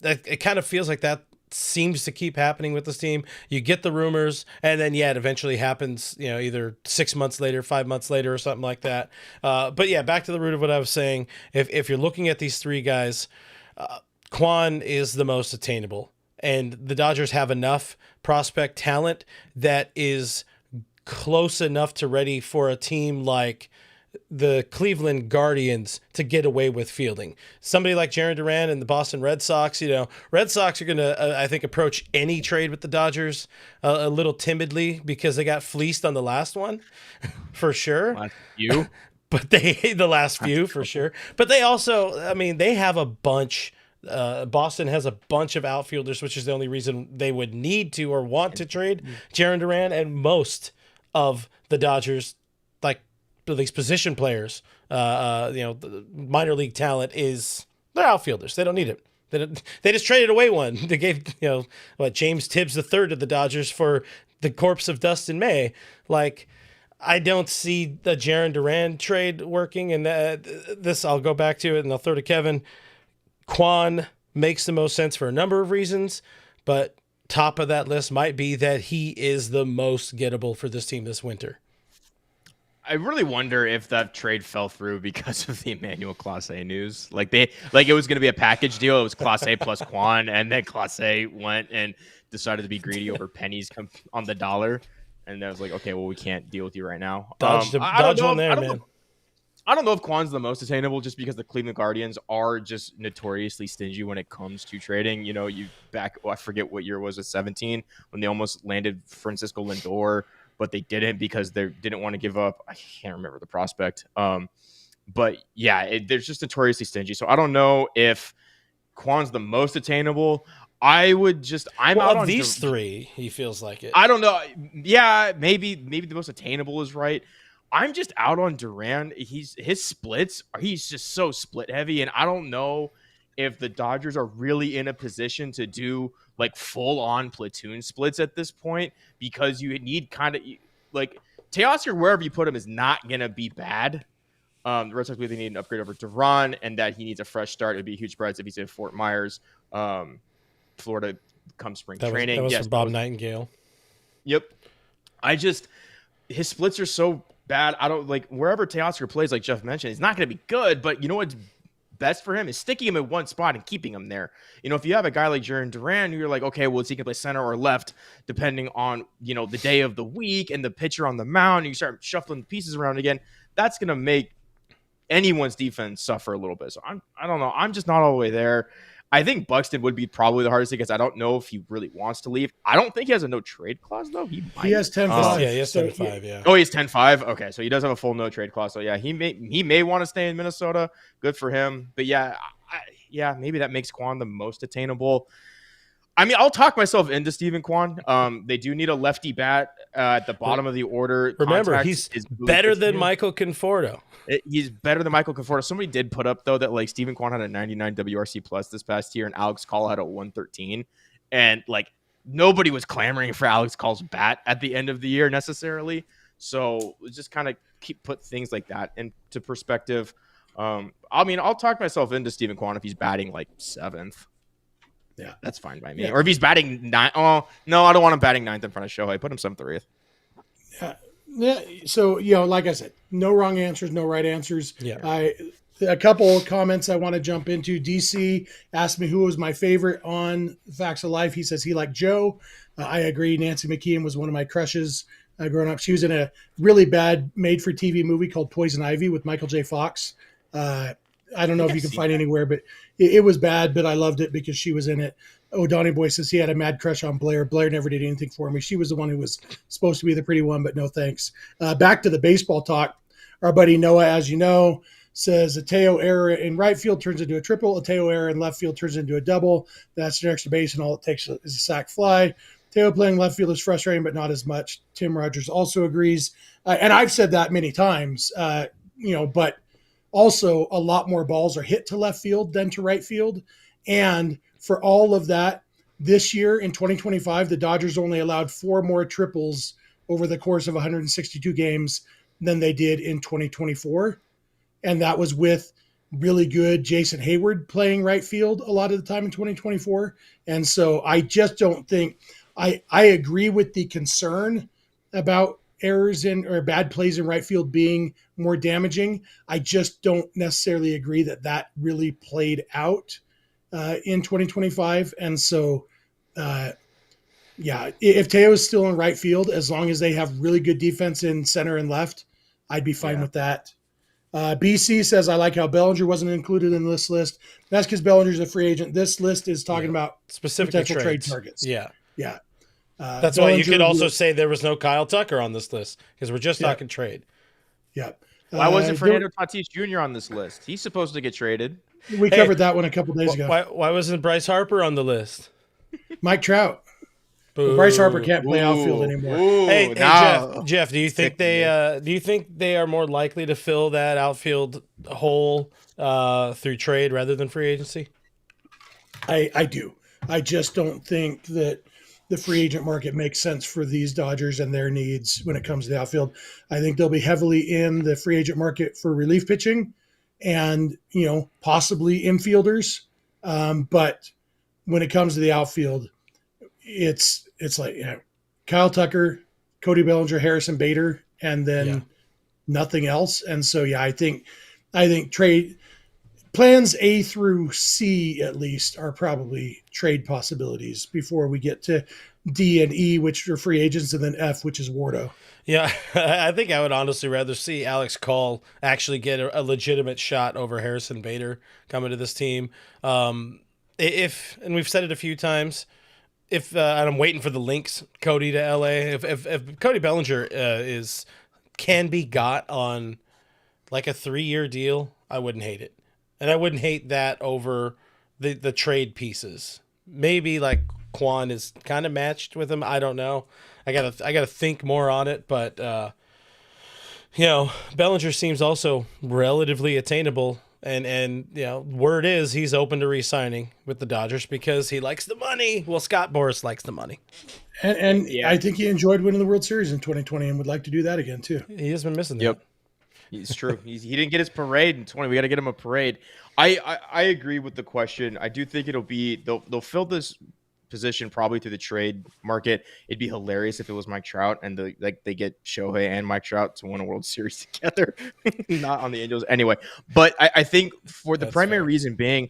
It kind of feels like that seems to keep happening with this team. You get the rumors, and then it eventually happens, either 6 months later, 5 months later, or something like that. But yeah, back to the root of what I was saying. If you're looking at these three guys, Kwan is the most attainable, and the Dodgers have enough prospect talent that is close enough to ready for a team like the Cleveland Guardians to get away with fielding. Somebody like Jarren Duran and the Boston Red Sox, Red Sox are going to, I think, approach any trade with the Dodgers a little timidly because they got fleeced on the last one, for sure.
Last few.
But the last few, for sure. But they also, they have a bunch. Boston has a bunch of outfielders, which is the only reason they would need to or want to trade Jarren Duran, and most of the Dodgers, like, at least position players, the minor league talent they're outfielders. They don't need it. They just traded away one. They gave, James Tibbs III to the Dodgers for the corpse of Dustin May. Like, I don't see the Jarren Duran trade working. And this, I'll go back to it and I'll throw to Kevin. Kwan makes the most sense for a number of reasons, but top of that list might be that he is the most gettable for this team this winter.
I really wonder if that trade fell through because of the Emmanuel Clase news. Like it was going to be a package deal. It was Clase plus Kwan, and then Clase went and decided to be greedy over pennies on the dollar. And I was like, okay, well, we can't deal with you right now.
Dodge one there, man.
I don't know if Kwan's the most attainable, just because the Cleveland Guardians are just notoriously stingy when it comes to trading. I forget what year it was, 17, when they almost landed Francisco Lindor, but they didn't because they didn't want to give up. I can't remember the prospect. But yeah, they're just notoriously stingy. So I don't know if Kwan's the most attainable. Of
these three, he feels like it.
I don't know. Yeah, maybe the most attainable is right. I'm just out on Duran. His splits, he's just so split heavy, and I don't know if the Dodgers are really in a position to do like full on platoon splits at this point, because you need kind of like Teoscar, wherever you put him, is not going to be bad. The Red Sox believe they need an upgrade over Duran, and that he needs a fresh start. It'd be a huge surprise if he's in Fort Myers, Florida, come spring training.
That was from Bob Nightingale.
Yep. His splits are so bad. I don't like wherever Teoscar plays, like Jeff mentioned, he's not going to be good, but you know what's best for him is sticking him in one spot and keeping him there. If you have a guy like Jarren Duran, you're like, okay, well, he can play center or left, depending on, the day of the week and the pitcher on the mound, and you start shuffling the pieces around again. That's going to make anyone's defense suffer a little bit. So I don't know. I'm just not all the way there. I think Buxton would be probably the hardest, because I don't know if he really wants to leave. I don't think he has a no trade clause, though. He
has 10-5.
Yeah, he has 10-5, yeah.
Oh, he's 10-5? Okay, so he does have a full no trade clause. So yeah, he may want to stay in Minnesota. Good for him. But yeah, maybe that makes Kwan the most attainable. I'll talk myself into Steven Kwan. They do need a lefty bat at the bottom of the order.
Remember, he's better than Michael Conforto.
He's better than Michael Conforto. Somebody did put up, though, that like Steven Kwan had a 99 WRC plus this past year, and Alex Call had a 113. And like nobody was clamoring for Alex Call's bat at the end of the year necessarily. So just kind of put things like that into perspective. I'll talk myself into Steven Kwan if he's batting like 7th. Yeah, that's fine by me. Yeah. Or if he's batting 9th. Oh, no, I don't want him batting 9th in front of Shohei. Put him 7th or 8th.
Yeah. So, like I said, no wrong answers, no right answers.
Yeah.
A couple of comments I want to jump into. DC asked me who was my favorite on Facts of Life. He says he liked Joe. I agree. Nancy McKeon was one of my crushes growing up. She was in a really bad made-for-TV movie called Poison Ivy with Michael J. Fox. I don't know if you can find anywhere, but it was bad, but I loved it because she was in it. Oh, Donnie Boy says he had a mad crush on Blair. Blair never did anything for me. She was the one who was supposed to be the pretty one, but no thanks. Back to the baseball talk. Our buddy Noah, as you know, says a Teo error in right field turns into a triple. A Teo error in left field turns into a double. That's an extra base, and all it takes is a sac fly. Teo playing left field is frustrating, but not as much. Tim Rogers also agrees. And I've said that many times, but also a lot more balls are hit to left field than to right field. And for all of that, this year in 2025, the Dodgers only allowed 4 more triples over the course of 162 games than they did in 2024. And that was with really good Jason Hayward playing right field a lot of the time in 2024. And so I just don't think I agree with the concern about errors in or bad plays in right field being more damaging. I just don't necessarily agree that really played out in 2025. And so, if Teo is still in right field, as long as they have really good defense in center and left, I'd be fine with that. BC says, I like how Bellinger wasn't included in this list. That's because Bellinger's a free agent. This list is talking about
specific
potential trade
trades.
targets.
Yeah.
That's
why you could also say there was no Kyle Tucker on this list because we're just talking trade.
Yeah.
Why wasn't Fernando Tatis Jr. on this list? He's supposed to get traded.
We covered that one a couple days ago.
Why wasn't Bryce Harper on the list?
Mike Trout. Bryce Harper can't play outfield anymore.
Hey, Jeff, do you think they are more likely to fill that outfield hole through trade rather than free agency?
I do. I just don't think that the free agent market makes sense for these Dodgers and their needs when it comes to the outfield. I think they'll be heavily in the free agent market for relief pitching and, possibly infielders. But when it comes to the outfield, it's like Kyle Tucker, Cody Bellinger, Harrison Bader, and then nothing else. And so, I think trade plans A through C at least are probably trade possibilities before we get to D and E, which are free agents, and then F, which is Wardo.
Yeah, I think I would honestly rather see Alex Call actually get a legitimate shot over Harrison Bader coming to this team. And we've said it a few times, and I'm waiting for the links, Cody to LA. If Cody Bellinger can be got on like a 3-year deal, I wouldn't hate it. And I wouldn't hate that over the trade pieces. Maybe like Kwan is kind of matched with him. I don't know. I gotta think more on it. But Bellinger seems also relatively attainable. And word is he's open to re-signing with the Dodgers because he likes the money. Well, Scott Boras likes the money.
And I think he enjoyed winning the World Series in 2020 and would like to do that again too.
He has been missing that.
Yep. It's true. He didn't get his parade in 20. We got to get him a parade. I agree with the question. I do think they'll fill this position probably through the trade market. It'd be hilarious if it was Mike Trout and they get Shohei and Mike Trout to win a World Series together, not on the Angels anyway. But I think for the primary reason being,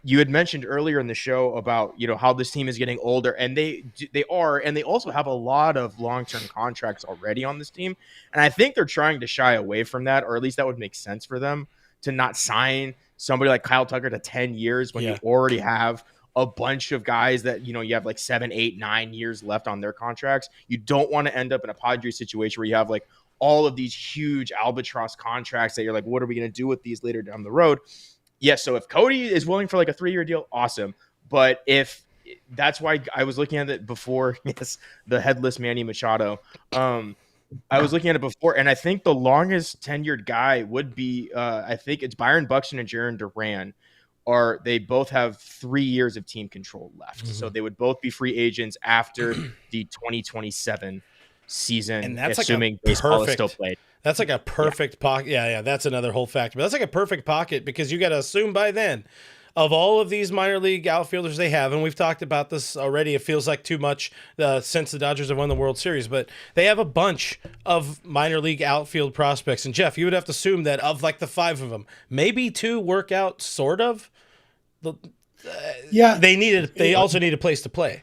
you had mentioned earlier in the show about how this team is getting older, and they are, and they also have a lot of long-term contracts already on this team, and I think they're trying to shy away from that, or at least that would make sense for them to not sign somebody like Kyle Tucker to 10 years when you already have a bunch of guys that you have like 7, 8, 9 years left on their contracts. You don't want to end up in a Padres situation where you have like all of these huge albatross contracts that you're like, what are we going to do with these later down the road? Yes, so if Cody is willing for like a 3-year deal, awesome. But if that's why I was looking at it before, the headless Manny Machado. I was looking at it before, and I think the longest tenured guy would be, I think it's Byron Buxton and Jarren Duran. They both have 3 years of team control left. Mm-hmm. So they would both be free agents after the 2027 season,
and that's
assuming
like
baseball is still played.
That's like a perfect pocket. Yeah, that's another whole factor. But that's like a perfect pocket because you got to assume by then, of all of these minor league outfielders they have, and we've talked about this already, it feels like too much since the Dodgers have won the World Series, but they have a bunch of minor league outfield prospects. And Jeff, you would have to assume that of like the 5 of them, maybe 2 work out sort of. They also need a place to play.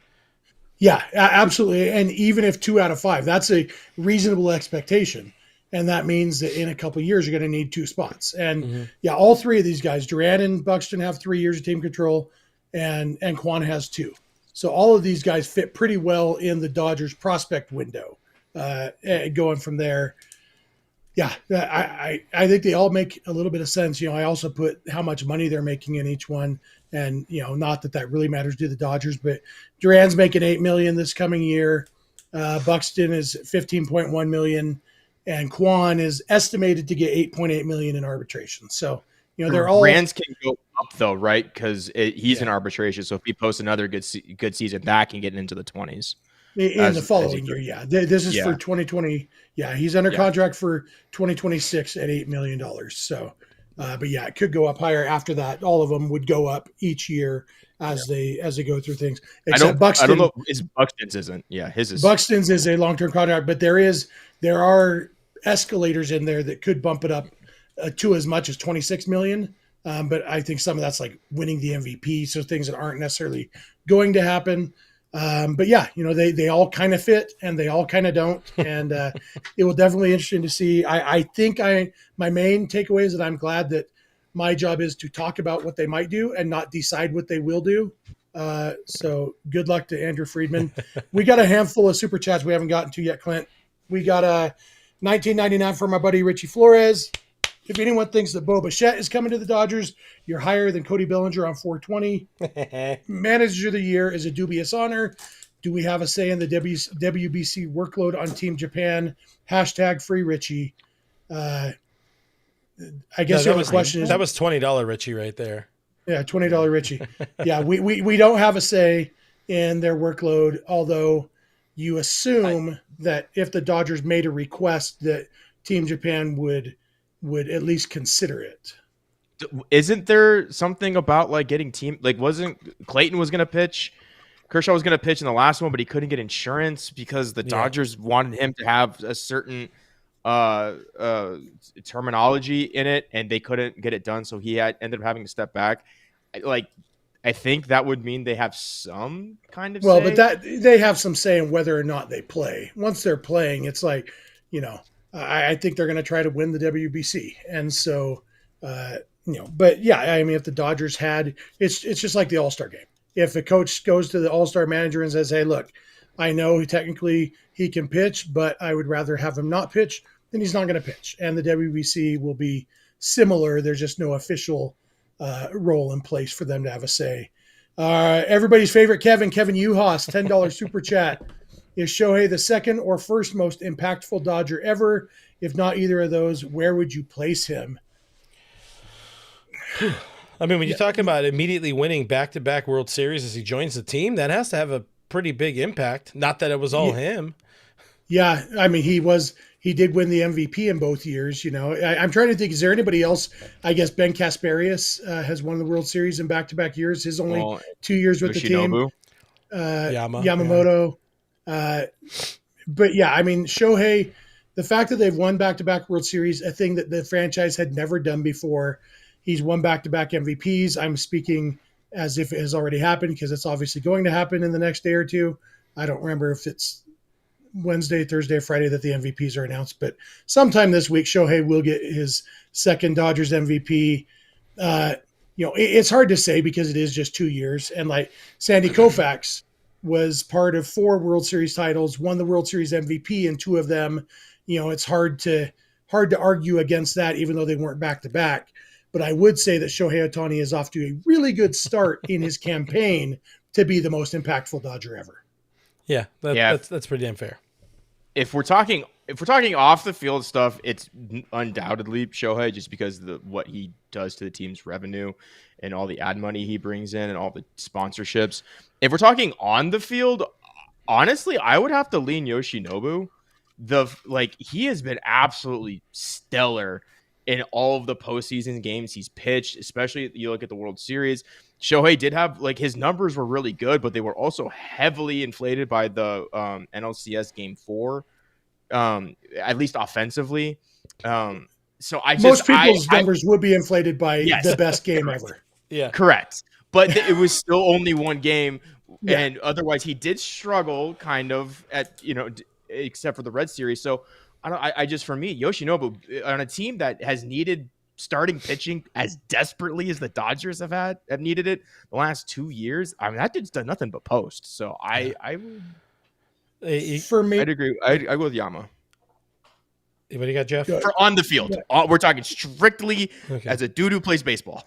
Yeah, absolutely. And even if 2 out of 5, that's a reasonable expectation. And that means that in a couple of years, you're going to need 2 spots. And yeah, all 3 of these guys, Duran and Buxton, have 3 years of team control, and Kwan has 2. So all of these guys fit pretty well in the Dodgers prospect window. Going from there, yeah, I think they all make a little bit of sense. I also put how much money they're making in each one, and not that really matters to the Dodgers, but Duran's making $8 million this coming year. Buxton is $15.1 million, and Kwan is estimated to get $8.8 million in arbitration. So they're all
Duran's can go up though, right? Because he's in arbitration. So if he posts another good season, that can get into the 20s.
In the following year, yeah. This is for 2020. Yeah, he's under contract for 2026 at $8 million. So, but yeah, it could go up higher after that. All of them would go up each year as they go through things. Except Buxton.
I don't know. Buxton's isn't. Yeah, his is.
Buxton's is a long-term contract, but there are escalators in there that could bump it up to as much as $26 million. But I think some of that's like winning the MVP, so things that aren't necessarily going to happen. But yeah, they all kind of fit and they all kind of don't. And it will definitely be interesting to see. I think my main takeaway is that I'm glad that my job is to talk about what they might do and not decide what they will do. So good luck to Andrew Friedman. We got a handful of super chats we haven't gotten to yet, Clint. We got a $19.99 from my buddy Richie Flores. If anyone thinks that Bo Bichette is coming to the Dodgers, you're higher than Cody Bellinger on 420. Manager of the year is a dubious honor. Do we have a say in the WBC workload on Team Japan? # free Richie. I guess the only question is...
That was $20 Richie right there.
Yeah, $20 Richie. Yeah, we don't have a say in their workload, although you assume that if the Dodgers made a request that Team Japan would at least consider it.
Isn't there something about like getting wasn't Clayton was going to pitch, Kershaw was going to pitch in the last one, but he couldn't get insurance because the Dodgers wanted him to have a certain terminology in it, and they couldn't get it done, so he ended up having to step back. I think that would mean they have some kind of say.
But that they have some say in whether or not they play. Once they're playing, it's like, I think they're going to try to win the WBC. And so, but yeah, I mean, if the Dodgers it's just like the All-Star game. If a coach goes to the All-Star manager and says, hey, look, I know technically he can pitch, but I would rather have him not pitch, then he's not going to pitch. And the WBC will be similar. There's just no official role in place for them to have a say. Everybody's favorite Kevin Uhas, $10 super chat. Is Shohei the second or first most impactful Dodger ever? If not either of those, where would you place him?
I mean, when you're talking about immediately winning back-to-back World Series as he joins the team, that has to have a pretty big impact. Not that it was all him.
Yeah, I mean, he did win the MVP in both years. I'm trying to think, is there anybody else? I guess Ben Kasparius has won the World Series in back-to-back years. His only 2 years with the team. Yamamoto. Yeah. But yeah, I mean, Shohei, the fact that they've won back-to-back World Series, a thing that the franchise had never done before. He's won back-to-back MVPs. I'm speaking as if it has already happened because it's obviously going to happen in the next day or two. I don't remember if it's Wednesday, Thursday, Friday that the MVPs are announced, but sometime this week, Shohei will get his second Dodgers MVP. It's hard to say because it is just 2 years. And like Sandy Koufax was part of 4 World Series titles, won the World Series MVP in 2 of them. It's hard to argue against that, even though they weren't back to back. But I would say that Shohei Ohtani is off to a really good start in his campaign to be the most impactful Dodger ever.
Yeah, that's pretty unfair.
If we're talking off the field stuff, it's undoubtedly Shohei, just because of what he does to the team's revenue and all the ad money he brings in and all the sponsorships. If we're talking on the field, honestly, I would have to lean Yoshinobu. He has been absolutely stellar in all of the postseason games he's pitched, especially you look at the World Series. Shohei did have his numbers were really good, but they were also heavily inflated by the NLCS Game 4, at least offensively. So most
people's numbers would be inflated by the best game ever.
Yeah,
correct. But it was still only one game, and otherwise he did struggle kind of except for the Red Series. So I just, for me, Yoshinobu on a team that has needed starting pitching as desperately as the Dodgers have needed it the last 2 years. I mean, that dude's done nothing but post. So
For me,
I'd agree. I go with Yama.
What do you got, Jeff?
For on the field. We're talking strictly as a dude who plays baseball.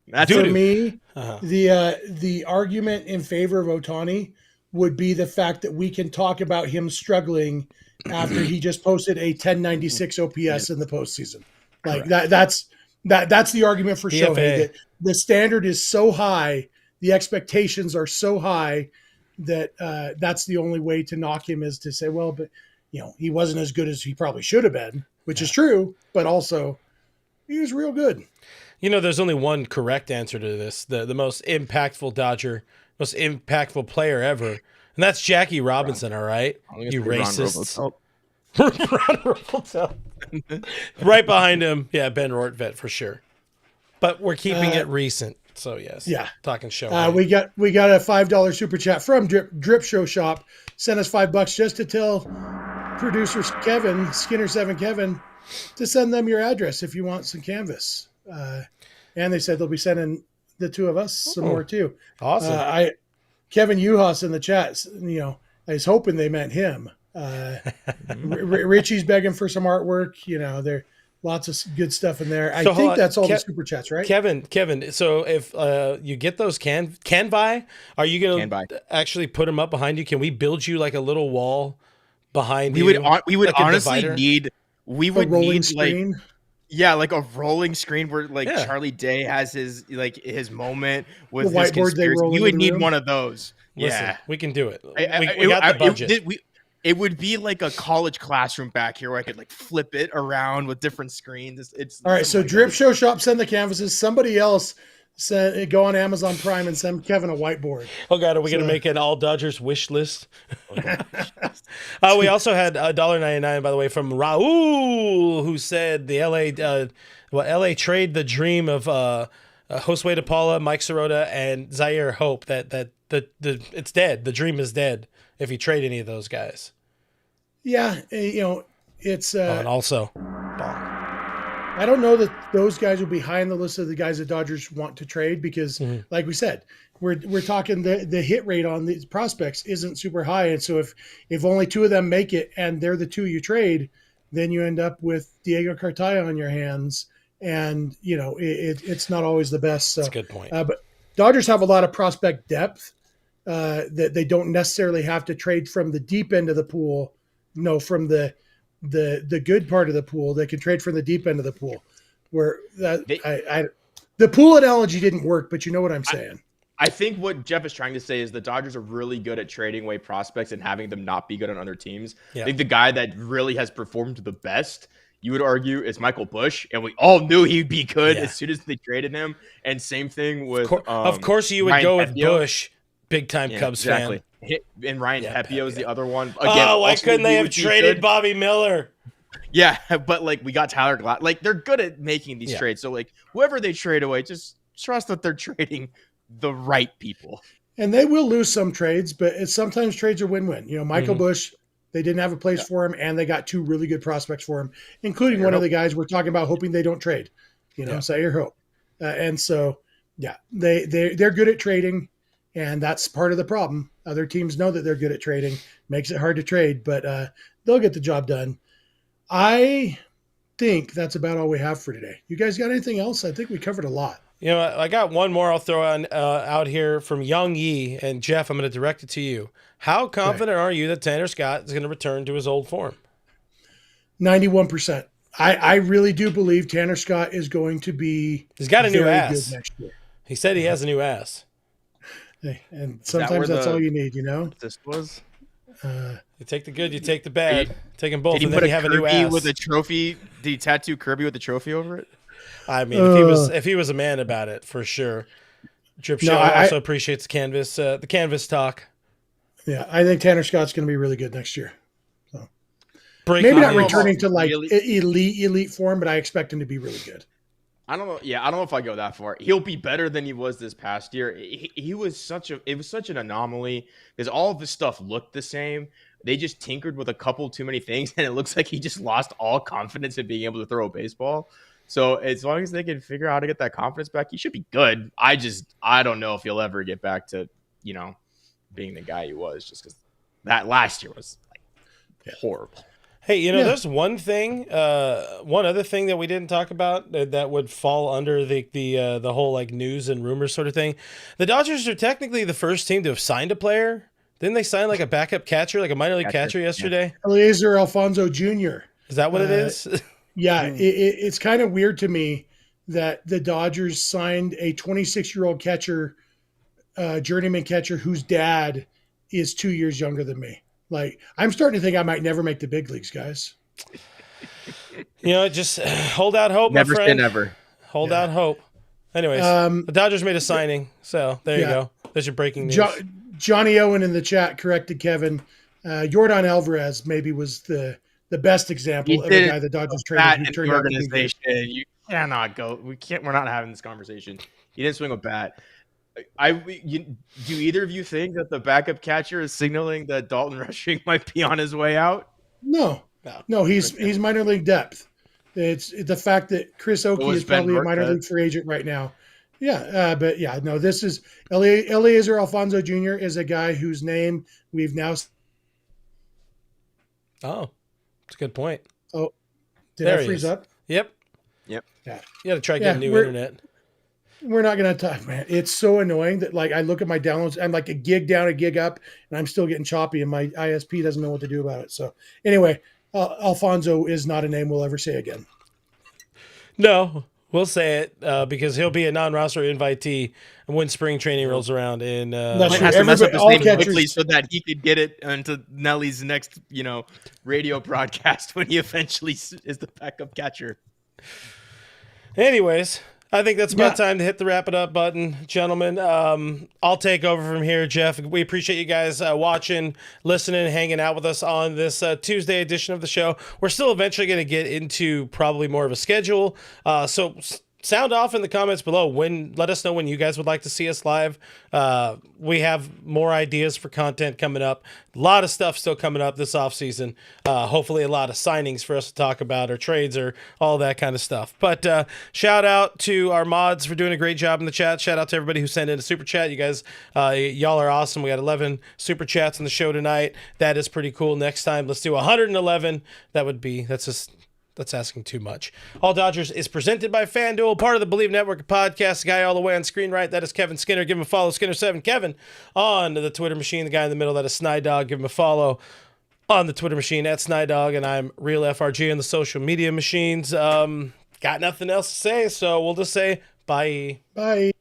That's
for me, the argument in favor of Ohtani would be the fact that we can talk about him struggling after he just posted a 1096 OPS in the postseason. Like that's the argument for Shohei, that the standard is so high, the expectations are so high that that's the only way to knock him is to say, well, but he wasn't as good as he probably should have been, which is true, but also he was real good.
There's only one correct answer to this. The most impactful Dodger, most impactful player ever, and that's Jackie Robinson, all right? You racists. Ron Roosevelt. Right behind him, Ben Rortvedt for sure. But we're keeping it recent, so yes. Yeah. Talking show.
We got a $5 super chat from Drip Show Shop. Sent us $5 just to tell producer Kevin, Skinner7 Kevin, to send them your address if you want some canvas. And they said they'll be sending the two of us some more too.
Awesome.
Kevin Uhas in the chat, I was hoping they meant him. Richie's begging for some artwork. There lots of good stuff in there. I think that's all the super chats, right?
Kevin. So if you get those Canvi, are you going to actually put them up behind you? Can we build you like a little wall behind you?
We would
like
honestly need. We would need
screen.
Like a rolling screen where Charlie Day has his moment with
the
his
whiteboard they roll.
You would need one of those.
Listen, we can do it. We got the budget.
It would be like a college classroom back here where I could flip it around with different screens. It's
all right. So Drip Show Shop, send the canvases. Somebody else go on Amazon Prime and send Kevin a whiteboard.
Oh God, are we going to make an all Dodgers wish list? We also had $1.99, by the way, from Raul, who said the LA trade the dream of Josue De Paula, Mike Sirota, and Zaire Hope. That it's dead. The dream is dead if you trade any of those guys.
Yeah, it's
and also.
I don't know that those guys will be high on the list of the guys the Dodgers want to trade because, like we said, we're talking the hit rate on these prospects isn't super high, and so if only two of them make it and they're the two you trade, then you end up with Diego Cartaya on your hands, and it's not always the best. So
that's a good point.
But Dodgers have a lot of prospect depth that they don't necessarily have to trade from the deep end of the pool. No, from the good part of the pool. They can trade from the deep end of the pool, where the pool analogy didn't work, but you know what I'm saying.
I think what Jeff is trying to say is the Dodgers are really good at trading away prospects and having them not be good on other teams. Yeah. I think the guy that really has performed the best, you would argue, is Michael Busch, and we all knew he'd be good as soon as they traded him. And same thing with
of course you would
Ryan
go
Pepio.
with Busch, big time Cubs fan.
And Ryan Pepio is the other one.
Again, why couldn't they have traded Bobby Miller?
Yeah, but we got Tyler Glass. They're good at making these trades. So whoever they trade away, just trust that they're trading the right people.
And they will lose some trades, but sometimes trades are win-win. Michael Busch, they didn't have a place for him, and they got two really good prospects for him, including one of the guys we're talking about, hoping they don't trade. Zaire Hope. And so, they're good at trading, and that's part of the problem. Other teams know that they're good at trading. Makes it hard to trade, but they'll get the job done. I think that's about all we have for today. You guys got anything else? I think we covered a lot.
I got one more I'll throw on out here from Young Yi. And Jeff, I'm going to direct it to you. How confident are you that Tanner Scott is going to return to his old form?
91%. I really do believe Tanner Scott is going to be
He's got a new ass.
Good next year.
He said he has a new ass.
And sometimes that's all you need,
This was.
You take the good, you take the bad. Take them both,
Did he
and
put
then you have a new ass.
with a trophy? Did he tattoo Kirby with a trophy over it?
I mean, if he was a man about it, for sure. Drip Show also appreciates the canvas talk.
Yeah, I think Tanner Scott's going to be really good next year. So
maybe
not returning to elite form, but I expect him to be really good.
I don't know. Yeah, I don't know if I go that far. He'll be better than he was this past year. It was such an anomaly because all of his stuff looked the same. They just tinkered with a couple too many things, and it looks like he just lost all confidence in being able to throw a baseball. So as long as they can figure out how to get that confidence back, he should be good. I don't know if he'll ever get back to, being the guy he was, just because that last year was horrible.
Hey, there's one other thing that we didn't talk about that would fall under the whole like news and rumors sort of thing. The Dodgers are technically the first team to have signed a player. Didn't they sign like a backup catcher, like a minor league catcher yesterday?
Eliezer Alfonso Jr.
Is that what it is?
Yeah, it's kind of weird to me that the Dodgers signed a 26-year-old catcher, journeyman catcher, whose dad is 2 years younger than me. Like, I'm starting to think I might never make the big leagues, guys.
Just hold out hope,
Never
my friend.
say never.
Hold out hope. Anyways, the Dodgers made a signing, so there you go. There's your breaking news.
Johnny Owen in the chat corrected Kevin. Jordan Alvarez maybe was the best example of a guy the Dodgers traded.
Who organization. You cannot go. We're not having this conversation. He didn't swing a bat. Do either of you think that the backup catcher is signaling that Dalton Rushing might be on his way out?
No. He's minor league depth. It's the fact that Chris Oakey is probably a minor league free agent right now. Yeah, this is Eliezer Alfonso Jr. is a guy whose name we've now.
Oh, that's a good point.
Oh, did I freeze up?
Yep.
Yeah.
You got to try getting new internet.
We're not going to talk, man. It's so annoying that like I look at my downloads, I'm like a gig down, a gig up, and I'm still getting choppy, and my ISP doesn't know what to do about it. So anyway, Alfonso is not a name we'll ever say again.
No, we'll say it because he'll be a non-roster invitee when spring training rolls around. And
has to mess up his name quickly so that he could get it into Nelly's next, radio broadcast when he eventually is the backup catcher.
Anyways, I think that's about time to hit the wrap it up button, gentlemen. I'll take over from here, Jeff. We appreciate you guys watching, listening, hanging out with us on this Tuesday edition of the show. We're still eventually going to get into probably more of a schedule. So sound off in the comments below. Let us know when you guys would like to see us live. We have more ideas for content coming up. A lot of stuff still coming up this offseason. Hopefully a lot of signings for us to talk about, or trades, or all that kind of stuff. But shout out to our mods for doing a great job in the chat. Shout out to everybody who sent in a super chat. You guys, y'all are awesome. We got 11 super chats on the show tonight. That is pretty cool. Next time, let's do 111. That's asking too much. All Dodgers is presented by FanDuel, part of the Bleav Network podcast. The guy all the way on screen right, that is Kevin Skinner. Give him a follow, Skinner7 Kevin, on the Twitter machine. The guy in the middle, that is Snydog. Give him a follow on the Twitter machine at Snydog, and I'm Real FRG on the social media machines. Got nothing else to say, so we'll just say bye.
Bye.